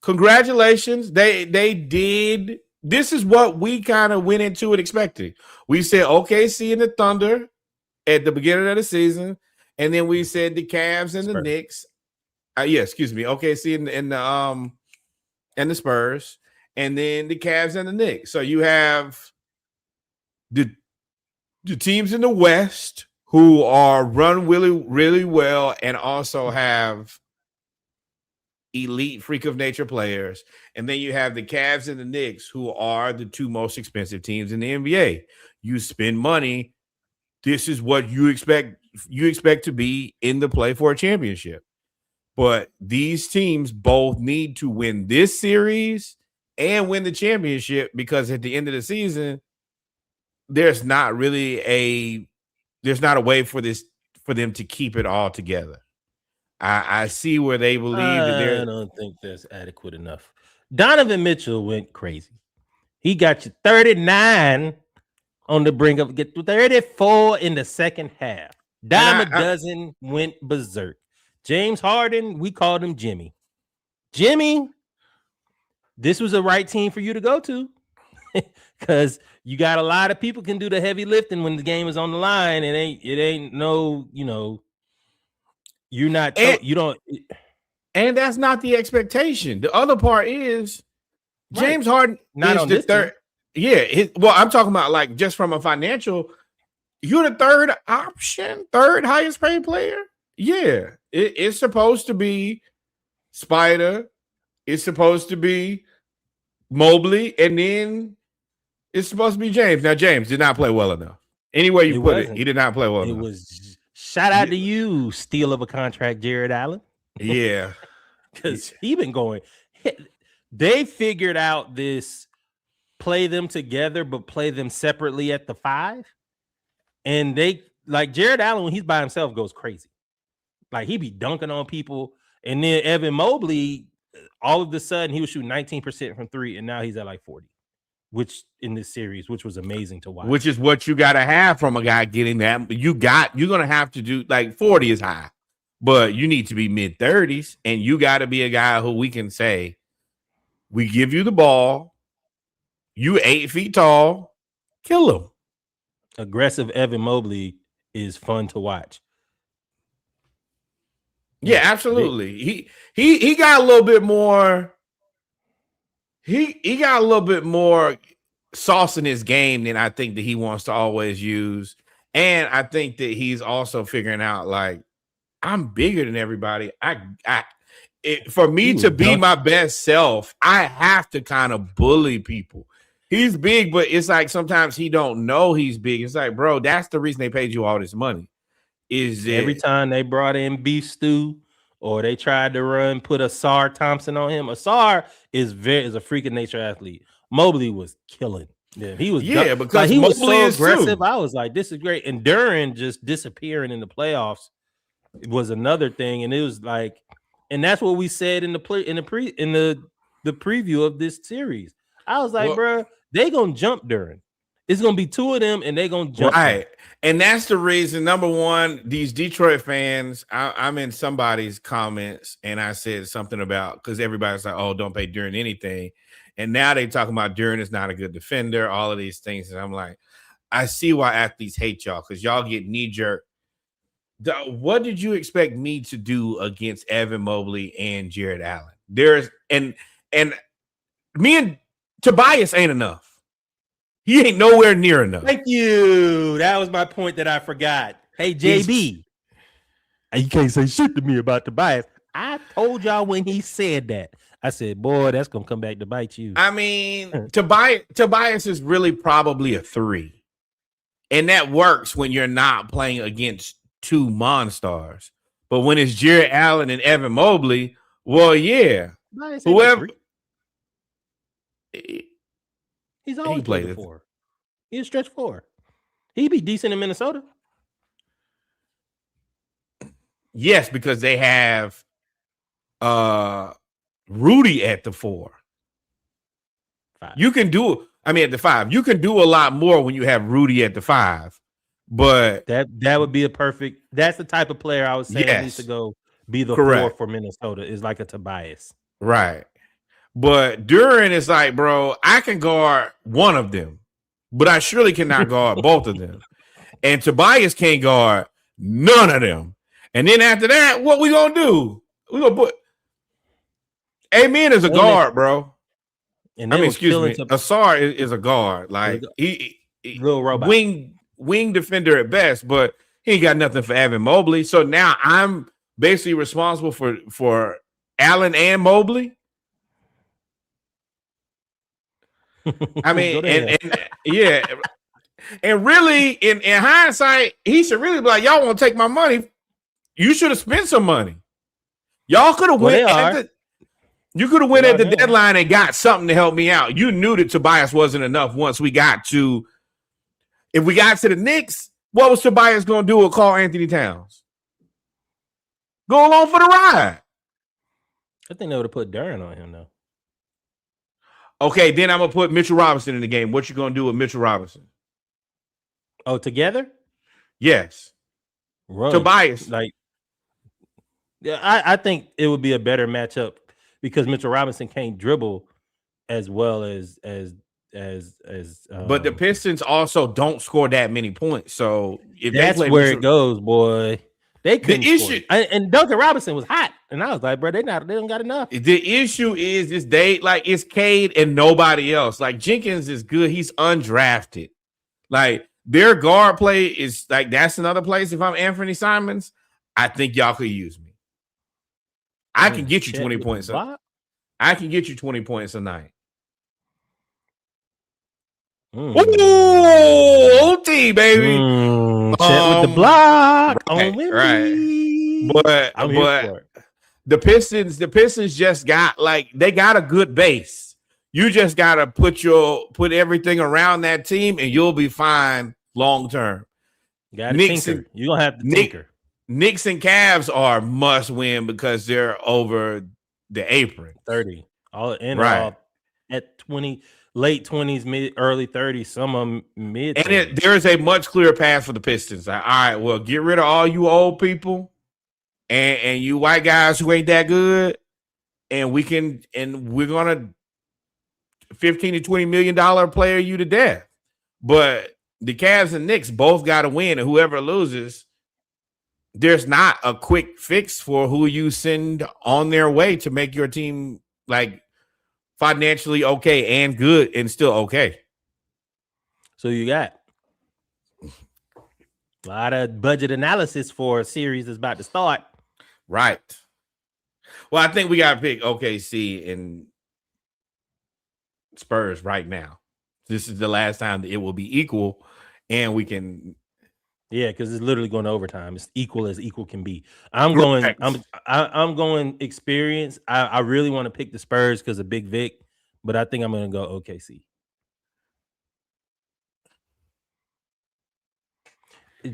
Congratulations. They did. This is what we kind of went into it expecting. We said OKC and the Thunder at the beginning of the season, and then we said the Cavs and the Knicks. OKC and the Spurs, and then the Cavs and the Knicks. So you have the teams in the West who are run really, really well and also have elite freak of nature players. And then you have the Cavs and the Knicks, who are the two most expensive teams in the NBA. You spend money. This is what you expect. You expect to be in the play for a championship. But these teams both need to win this series and win the championship, because at the end of the season, there's not a way for them to keep it all together. I see where they believe that I don't think that's adequate enough. Donovan Mitchell went crazy. He got you 39 on the brink of get 34 in the second half. Dime a dozen went berserk. James Harden, we called him Jimmy. Jimmy, this was the right team for you to go to, because you got a lot of people can do the heavy lifting when the game is on the line. It ain't no, you're not, you don't. And that's not the expectation. The other part is James Harden not on the this third. team. Yeah. Well, I'm talking about like just from a financial, you're the third option, third highest paid player. Yeah. It's supposed to be Spider. It's supposed to be Mobley. And then it's supposed to be James. Now, James did not play well enough. Any way you put it, he did not play well enough. It was shout out to you, steal of a contract, Jared Allen. Yeah. Because he been going. They figured out this play them together, but play them separately at the 5. And they, like Jared Allen, when he's by himself, goes crazy. Like, he be dunking on people. And then Evan Mobley, all of a sudden, he was shooting 19% from 3, and now he's at like 40, which in this series, which was amazing to watch. Which is what you got to have from a guy getting that. You're going to have to do, like, 40 is high, but you need to be mid-30s, and you got to be a guy who we can say, we give you the ball, you 8 feet tall, kill him. Aggressive Evan Mobley is fun to watch. Yeah, absolutely. He got a little bit more. He got a little bit more sauce in his game than I think that he wants to always use. And I think that he's also figuring out, like, I'm bigger than everybody. For me to be my best self, I have to kind of bully people. He's big, but it's like sometimes he don't know he's big. It's like, bro, that's the reason they paid you all this money. Every time they brought in Beef Stew or they tried to put Asar Thompson on him. Asar is a freak of nature athlete. Mobley was killing. Yeah, he was. Yeah, because he was Mobley so aggressive. Too. I was like, this is great. And Duran just disappearing in the playoffs was another thing. And it was like, and that's what we said in the preview of this series. I was like, bro, they gonna jump Duran. It's gonna be 2 of them, and they're gonna jump. Right. And that's the reason, number one, these Detroit fans, I'm in somebody's comments, and I said something about, because everybody's like, oh, don't pay Duran anything. And now they talking about Duran is not a good defender, all of these things. And I'm like, I see why athletes hate y'all, because y'all get knee-jerk. What did you expect me to do against Evan Mobley and Jared Allen? And me and Tobias ain't enough. He ain't nowhere near enough. Thank you. That was my point that I forgot. Hey, JB, you can't say shit to me about Tobias. I told y'all when he said that. I said, boy, that's going to come back to bite you. I mean, Tobias is really probably a 3. And that works when you're not playing against 2 monsters. But when it's Jared Allen and Evan Mobley, well, yeah, whoever. He's always played the 4. He's a stretch 4. He'd be decent in Minnesota. Yes, because they have Rudy at the 4. 5. You can do, at the 5. You can do a lot more when you have Rudy at the 5. But that would be a perfect. That's the type of player I was saying needs to go be the 4 for Minnesota. Is like a Tobias, right? But Duren is like, bro, I can guard one of them, but I surely cannot guard both of them. And Tobias can't guard none of them. And then after that, what we gonna do? We gonna put Amen as a guard, bro. And excuse me, Asar is a guard. Like he little robot. Wing defender at best, but he ain't got nothing for Evan Mobley. So now I'm basically responsible for Allen and Mobley. Yeah. And really, in hindsight, he should really be like, y'all want to take my money. You should have spent some money. Y'all could have went. You could have went at the deadline and got something to help me out. You knew that Tobias wasn't enough once we got to. If we got to the Knicks, what was Tobias going to do with Karl Anthony Towns? Go along for the ride. I think they would have put Duren on him, though. Okay, then I'm going to put Mitchell Robinson in the game. What you going to do with Mitchell Robinson? Oh, together? Yes. Tobias. I think it would be a better matchup because Mitchell Robinson can't dribble as well as but the Pistons also don't score that many points. So if that's where it goes, boy. They couldn't issue and Duncan Robinson was hot, and I was like, bro, they don't got enough. The issue is this it's Cade and nobody else. Like Jenkins is good, he's undrafted. Like their guard play is like that's another place. If I'm Anthony Simons, I think y'all could use me. I can get you 20 points. I can get you 20 points a night. Ooh, OT, baby. Chet with the block. Right. But the Pistons just got they got a good base. You just gotta put everything around that team and you'll be fine long term. You're gonna have to tinker. Knicks and Cavs are must win because they're over the apron. 30. All at 20. Late 20s, early 30s, some of them mid. And there is a much clearer path for the Pistons. Like, all right, well, get rid of all you old people and you white guys who ain't that good, and we're gonna $15 to $20 million player you to death. But the Cavs and Knicks both got to win, and whoever loses, there's not a quick fix for who you send on their way to make your team financially okay and good and still okay. So you got a lot of budget analysis for a series that's about to start. Right. Well, I think we got to pick OKC and Spurs right now. This is the last time that it will be equal and we can. Yeah, because it's literally going to overtime. It's equal as equal can be. I'm going experience. I really want to pick the Spurs because of Big Vic, but I think I'm going to go OKC.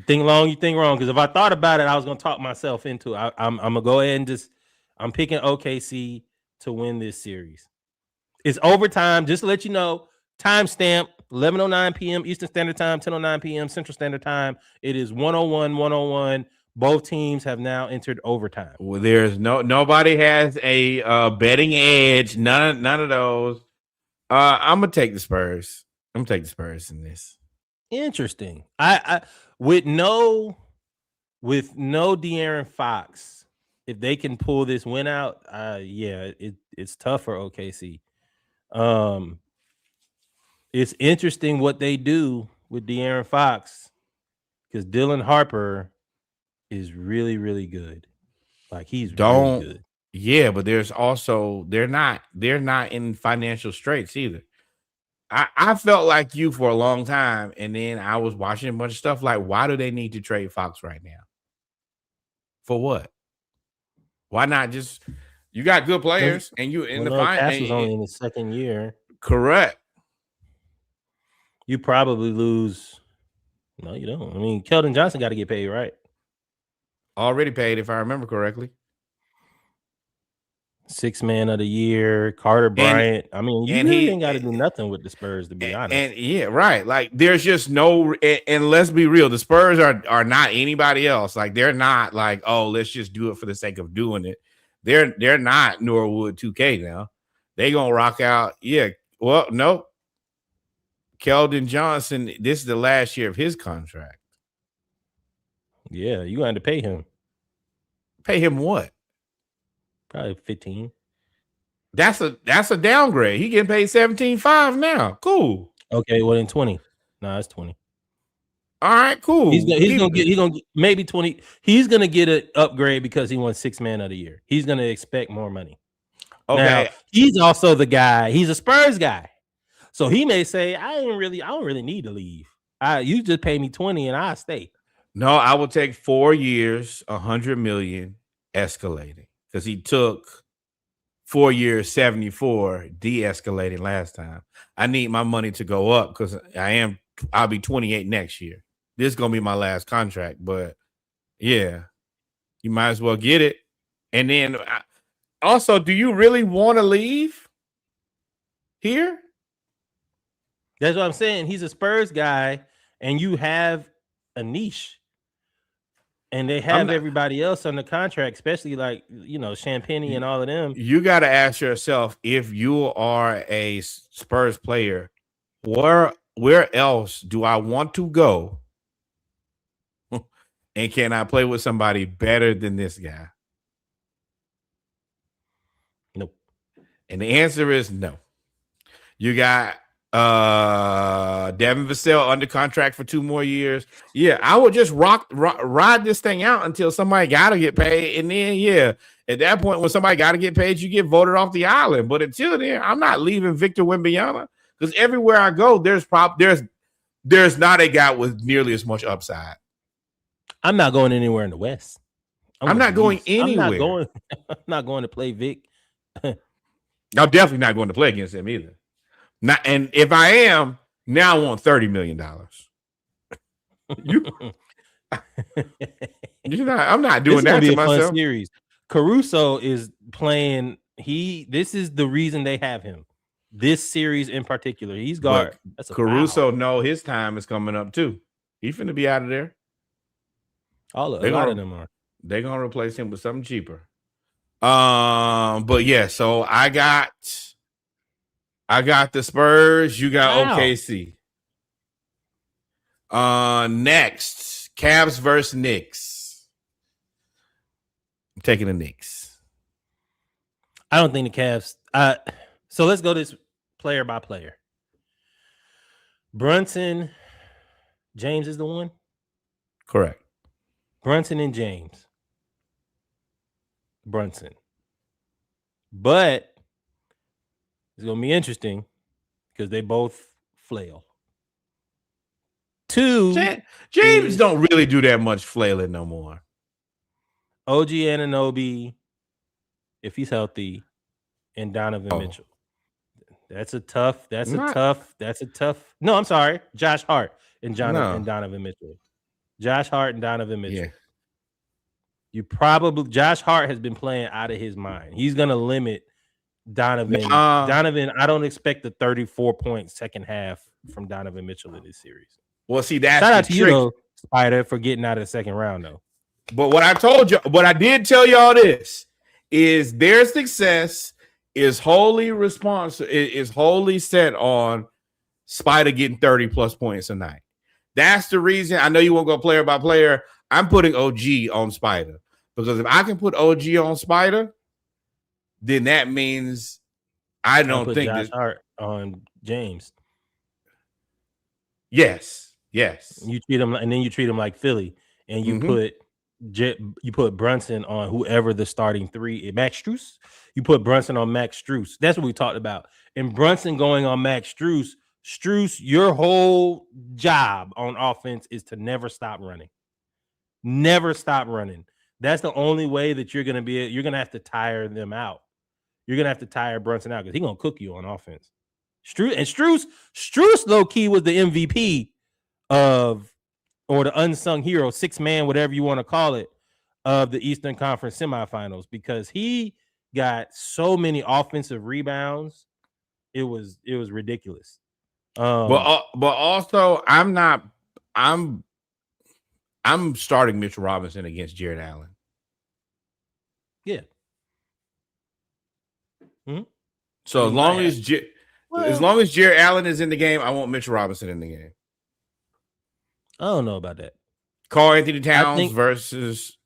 Think long, you think wrong. Because if I thought about it, I was going to talk myself into it. I'm going to go ahead and I'm picking OKC to win this series. It's overtime. Just to let you know, timestamp. 11:09 p.m. Eastern Standard Time, 10:09 p.m. Central Standard Time. It is 101-101. Both teams have now entered overtime. Well, there's nobody has a betting edge. None of those. I'm gonna take the Spurs. I'm gonna take the Spurs in this. Interesting. I with no De'Aaron Fox, if they can pull this win out, it's tough for OKC. It's interesting what they do with De'Aaron Fox because Dylan Harper is really, really good. Like he's really good. Yeah, but there's also they're not in financial straits either. I felt like you for a long time, and then I was watching a bunch of stuff like, why do they need to trade Fox right now? For what? Why not just you got good players and you in the final? Cass was only in his second year. Correct. You probably lose. No, you don't. I mean, Keldon Johnson got to get paid, right? Already paid, if I remember correctly. 6th man of the year, Carter Bryant. I mean, you really ain't got to do nothing with the Spurs, to be honest. And yeah, right. Like, there's just no. And let's be real, the Spurs are not anybody else. Like, they're not like, oh, let's just do it for the sake of doing it. They're not Norwood 2K now. They gonna rock out. Yeah. Well, no. Keldon Johnson. This is the last year of his contract. Yeah, you going to pay him. Pay him what? Probably 15. That's a downgrade. He getting paid 17.5 now. Cool. Okay, well in 20. No, it's 20. All right, cool. He's gonna get maybe 20. He's gonna get an upgrade because he won 6th man of the year. He's gonna expect more money. Okay. Now, he's also the guy. He's a Spurs guy, so he may say, I don't really need to leave. You just pay me 20 and I stay. No, I will take 4 years, $100 million escalating, because he took 4 years, 74 de-escalating last time. I need my money to go up because I'll be 28 next year. This is gonna be my last contract, but yeah, you might as well get it. And then also, do you really want to leave here? That's what I'm saying. He's a Spurs guy, and you have a niche. And they have everybody else on the contract, especially like, Champagne and all of them. You got to ask yourself, if you are a Spurs player, where else do I want to go? And can I play with somebody better than this guy? Nope. And the answer is no. You got Devin Vassell under contract for 2 more years. Yeah, I would just ride this thing out until somebody got to get paid. And then, yeah, at that point, when somebody got to get paid, you get voted off the island. But until then, I'm not leaving Victor Wembanyama, because everywhere I go, there's not a guy with nearly as much upside. I'm not going anywhere in the West. I'm not going anywhere. I'm not going to play Vic. I'm definitely not going to play against him either. Not, and if I am, now I want $30 million. I'm not doing that to myself. Fun series. Caruso is playing. This is the reason they have him. This series in particular, he's guard. Caruso, no, his time is coming up too. He's finna be out of there. A lot of them are. They're gonna replace him with something cheaper. But yeah, so I got the Spurs. You got OKC. Next, Cavs versus Knicks. I'm taking the Knicks. I don't think the Cavs. So let's go this player by player. Brunson, James is the one? Correct. Brunson and James. Brunson. But it's going to be interesting because they both flail. 2. James don't really do that much flailing no more. OG Anunoby, if he's healthy, and Donovan Mitchell. That's a tough. No, I'm sorry. Josh Hart and Donovan Mitchell. Josh Hart and Donovan Mitchell. Yeah. Josh Hart has been playing out of his mind. He's going to limit Donovan. Donovan, I don't expect the 34-point second half from Donovan Mitchell in this series. Well, see, that's shout out to you, though, Spider, for getting out of the second round, though. But what I did tell y'all this is their success is wholly set on Spider getting 30+ points a night. That's the reason. I know you won't go player by player. I'm putting OG on Spider, because if I can put OG on Spider, then that means I don't think Josh Hart on James. Yes. You treat him, and then you treat him like Philly, and you put Brunson on whoever the starting 3 is. Max Strus. You put Brunson on Max Strus. That's what we talked about. And Brunson going on Max Strus. Strus, your whole job on offense is to never stop running. Never stop running. That's the only way that you're going to have to tire them out. You're going to have to tire Brunson out because he's going to cook you on offense. Strus low key was the MVP or the unsung hero, 6-man, whatever you want to call it, of the Eastern Conference semifinals because he got so many offensive rebounds. It was ridiculous. But also I'm starting Mitchell Robinson against Jared Allen. Yeah. Mm-hmm. So as long as Jared Allen is in the game, I want Mitchell Robinson in the game. I don't know about that. Karl Anthony Towns versus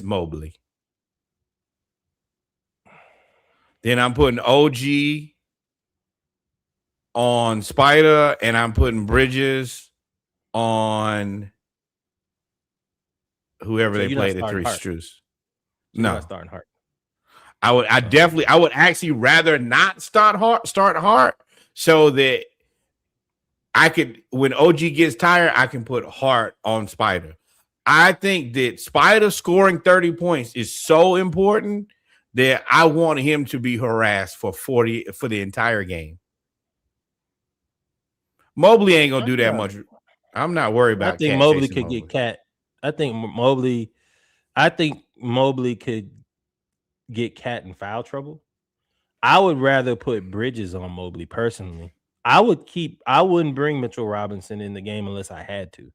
Mobley. Then I'm putting OG on Spider, and I'm putting Bridges on whoever they played at 3 Strus. No, not starting Hart. I would actually rather not start Hart so that I could, when OG gets tired, I can put Hart on Spider. I think that Spider scoring 30 points is so important that I want him to be harassed for 40 for the entire game. Mobley ain't gonna do that much. I'm not worried about. I think Mobley could get cat. I think Mobley could get cat in foul trouble. I would rather put Bridges on Mobley personally. I wouldn't bring Mitchell Robinson in the game unless I had to.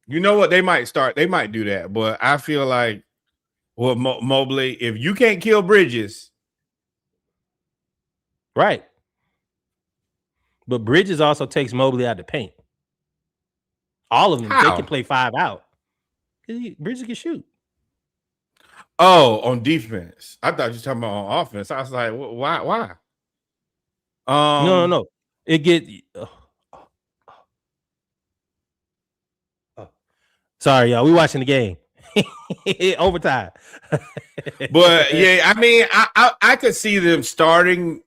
You know what? They might do that, but I feel like, well, Mobley, if you can't kill Bridges, right? But Bridges also takes Mobley out of the paint. All of them, they can play 5 out. Bridges can shoot. Oh, on defense. I thought you were talking about on offense. I was like, why? No. It get. Sorry, y'all. We watching the game. Overtime. But yeah, I mean, I could see them starting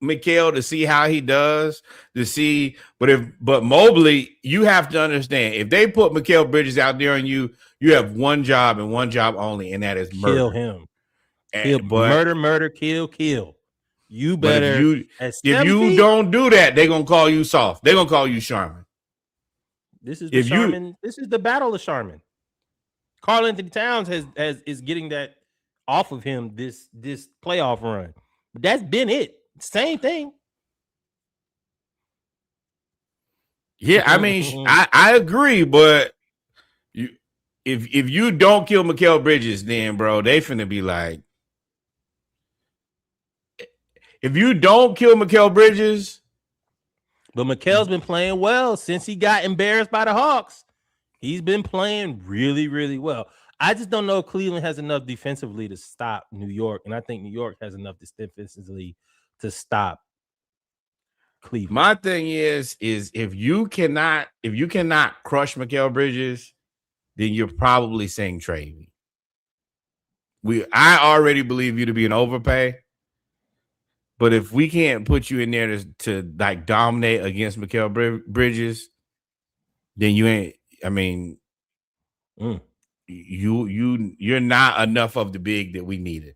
Mikal to see how he does, but Mobley, you have to understand, if they put Mikal Bridges out there on you, you have one job and one job only, and that is murder. Kill him. Murder, kill. You better. If you don't do that, they're gonna call you soft. They're gonna call you Charmin. This is This is the battle of Charmin. Karl Anthony Towns is getting that off of him this playoff run. But that's been it. Same thing. Yeah, I mean, I agree, but if you don't kill Mikal Bridges, then bro, they finna be like, if you don't kill Mikal Bridges. But Mikal's been playing well since he got embarrassed by the Hawks. He's been playing really, really well. I just don't know if Cleveland has enough defensively to stop New York, and I think New York has enough defensively to stop Cleveland. My thing is if you cannot crush Mikal Bridges, then you're probably saying trade me. I already believe you to be an overpay. But if we can't put you in there to like dominate against Mikal Bridges, then you ain't. I mean, you're not enough of the big that we needed.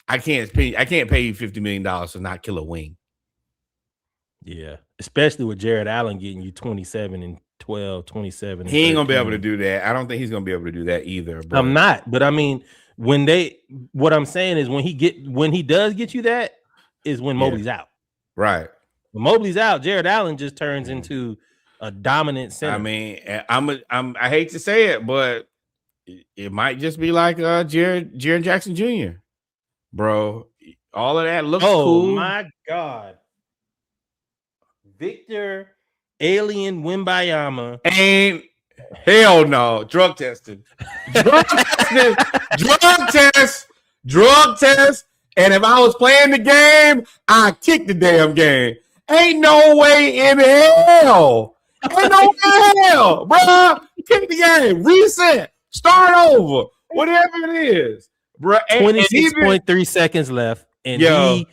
I can't pay you $50 million to not kill a wing. Yeah, especially with Jared Allen getting you 27 and 12, 27. He ain't gonna be able to do that. I don't think he's gonna be able to do that either. But I'm not. But I mean, what I'm saying is when he does get you that is when Mobley's out. Right. When Mobley's out, Jared Allen just turns into a dominant center. I mean, I hate to say it, but it might just be like Jaren Jackson Jr. Bro, all of that looks cool. Oh my God. Victor Alien Wimbayama ain't hell no drug testing. Drug test. And if I was playing the game, I'd kick the damn game. Ain't no way in hell. Ain't no way in hell, bro. Kick the game. Reset. Start over. Whatever it is. Bro. 26.3 seconds left. And they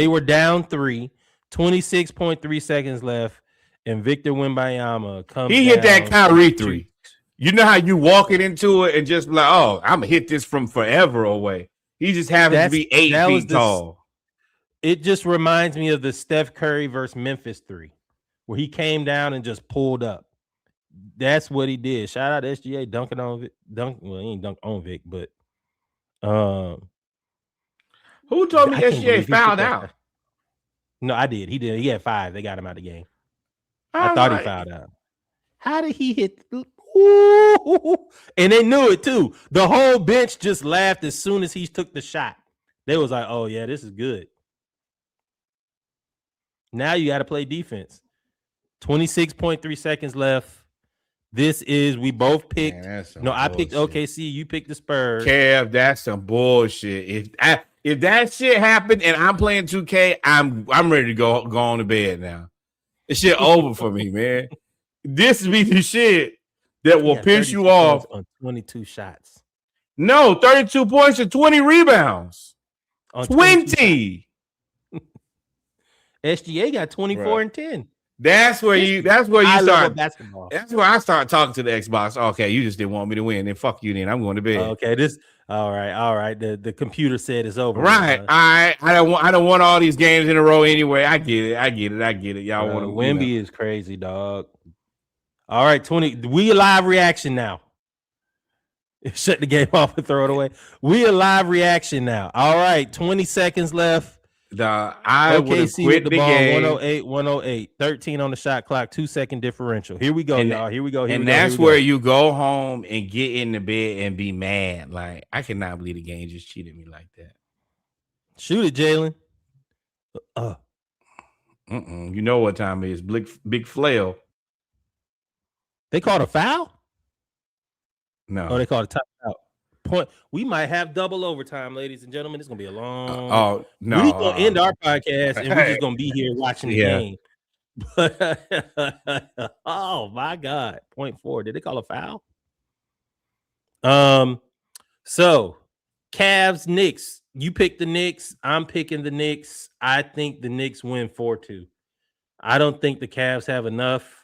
were down 3. 26.3 seconds left. and Victor Wembanyama comes. He hit that Kyrie three. You know how you walking into it and just like, oh, I'm gonna hit this from forever away. He just happens to be 8 feet tall. It just reminds me of the Steph Curry versus Memphis 3, where he came down and just pulled up. That's what he did. Shout out to SGA dunking on Vic. Well, he ain't dunked on Vic, but who told me SGA fouled out? No, I did. He did. He had 5. They got him out of the game. I thought he fouled out. How did he hit? Ooh. And they knew it too. The whole bench just laughed as soon as he took the shot. They was like, "Oh yeah, this is good." Now you got to play defense. 26.3 seconds left. This is, we both picked. Man, I picked OKC. You picked the Spurs. Kev, that's some bullshit. If that shit happened and I'm playing 2K, I'm ready to go on to bed now. This shit over for me, man. This be the shit that will piss you off. On 22 shots. No, 32 points and 20 rebounds. On 20. SGA got 24 and 10. That's where you start basketball. That's where I start talking to the Xbox. Okay, you just didn't want me to win. Then fuck you. Then I'm going to bed. Okay, all right. The computer said it's over. Right. All right. I don't want all these games in a row anyway. I get it. Y'all want to win. Wemby is crazy, dog. All right, 20. We a live reaction now. Shut the game off and throw it away. We a live reaction now. All right, 20 seconds left. I would have quit the game. 108. 13 on the shot clock. 2-second differential. Here we go, y'all. Here we go. That's where you go home and get in the bed and be mad. Like, I cannot believe the game just cheated me like that. Shoot it, Jalen. You know what time it is. Big flail. They called a foul? No. Oh, they called a timeout. Point. We might have double overtime, ladies and gentlemen. It's gonna be a long. No, we're gonna end our podcast and we're just gonna be here watching the game. But oh my God, 0.4. Did they call a foul? So Cavs, Knicks. You pick the Knicks. I'm picking the Knicks. I think the Knicks win 4-2. I don't think the Cavs have enough.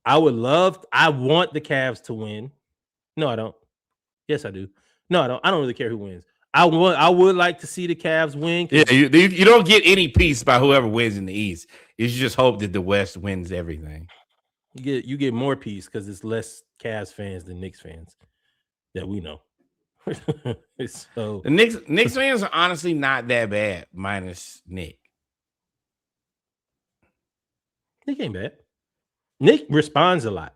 I want the Cavs to win. No, I don't. Yes, I do. No, I don't. I don't really care who wins. I would like to see the Cavs win. Yeah, you don't get any peace by whoever wins in the East. You just hope that the West wins everything. You get more peace because it's less Cavs fans than Knicks fans that we know. So the Knicks fans are honestly not that bad, minus Nick. Nick ain't bad. Nick responds a lot.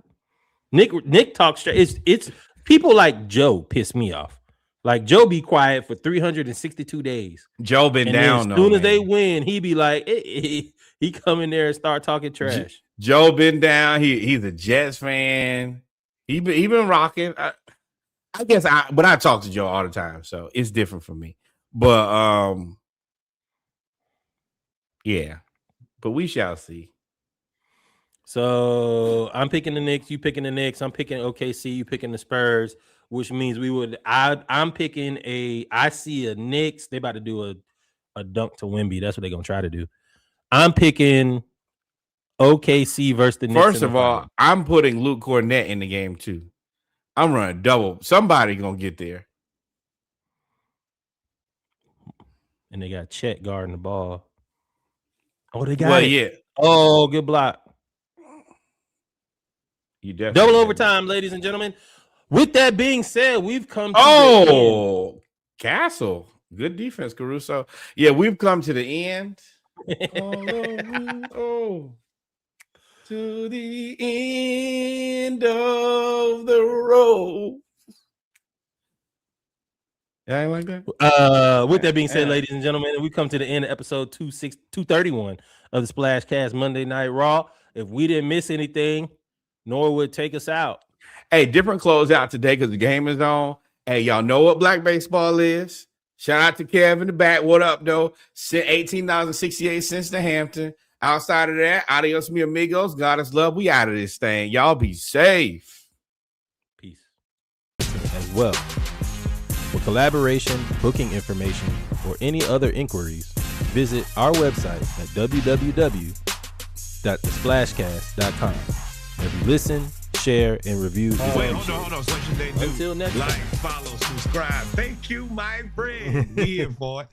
Nick talks straight. It's people like Joe piss me off. Like Joe be quiet for 362 days. Joe been down. As soon as they win, he be like, he come in there and start talking trash. Joe been down. He's a Jets fan. He been rocking. I guess but I talk to Joe all the time, so it's different for me. But yeah. But we shall see. So I'm picking the Knicks, you picking the Knicks, I'm picking OKC, you picking the Spurs, which means I'm picking I see a Knicks, they about to do a dunk to Wemby. That's what they're gonna try to do. I'm picking OKC versus the Knicks. First of all, I'm putting Luke Cornett in the game too. I'm running double. Somebody gonna get there. And they got Chet guarding the ball. Oh, they got it. Yeah. Oh, good block. You definitely double overtime, ladies and gentlemen. With that being said, we've come to the end. Castle. Good defense, Caruso. Yeah, we've come to the end. To the end of the road. Yeah, I like that. With that being said, ladies and gentlemen, we come to the end of episode 231 of the Splash Cast Monday Night Raw. If we didn't miss anything, nor would take us out. Hey, different close out today because the game is on. Hey, y'all know what black baseball is. Shout out to Kev in the back. What up, though? $18.68 to Hampton. Outside of that, adios, mi amigos. God is love. We out of this thing. Y'all be safe. Peace. As well. For collaboration, booking information, or any other inquiries, visit our website at www.sgabacks.com. www.thesplashcast.com. If you listen, share, and review. Wait, hold on. So what should they do? Until next like, time. follow, subscribe. Thank you, my friend. We here for it.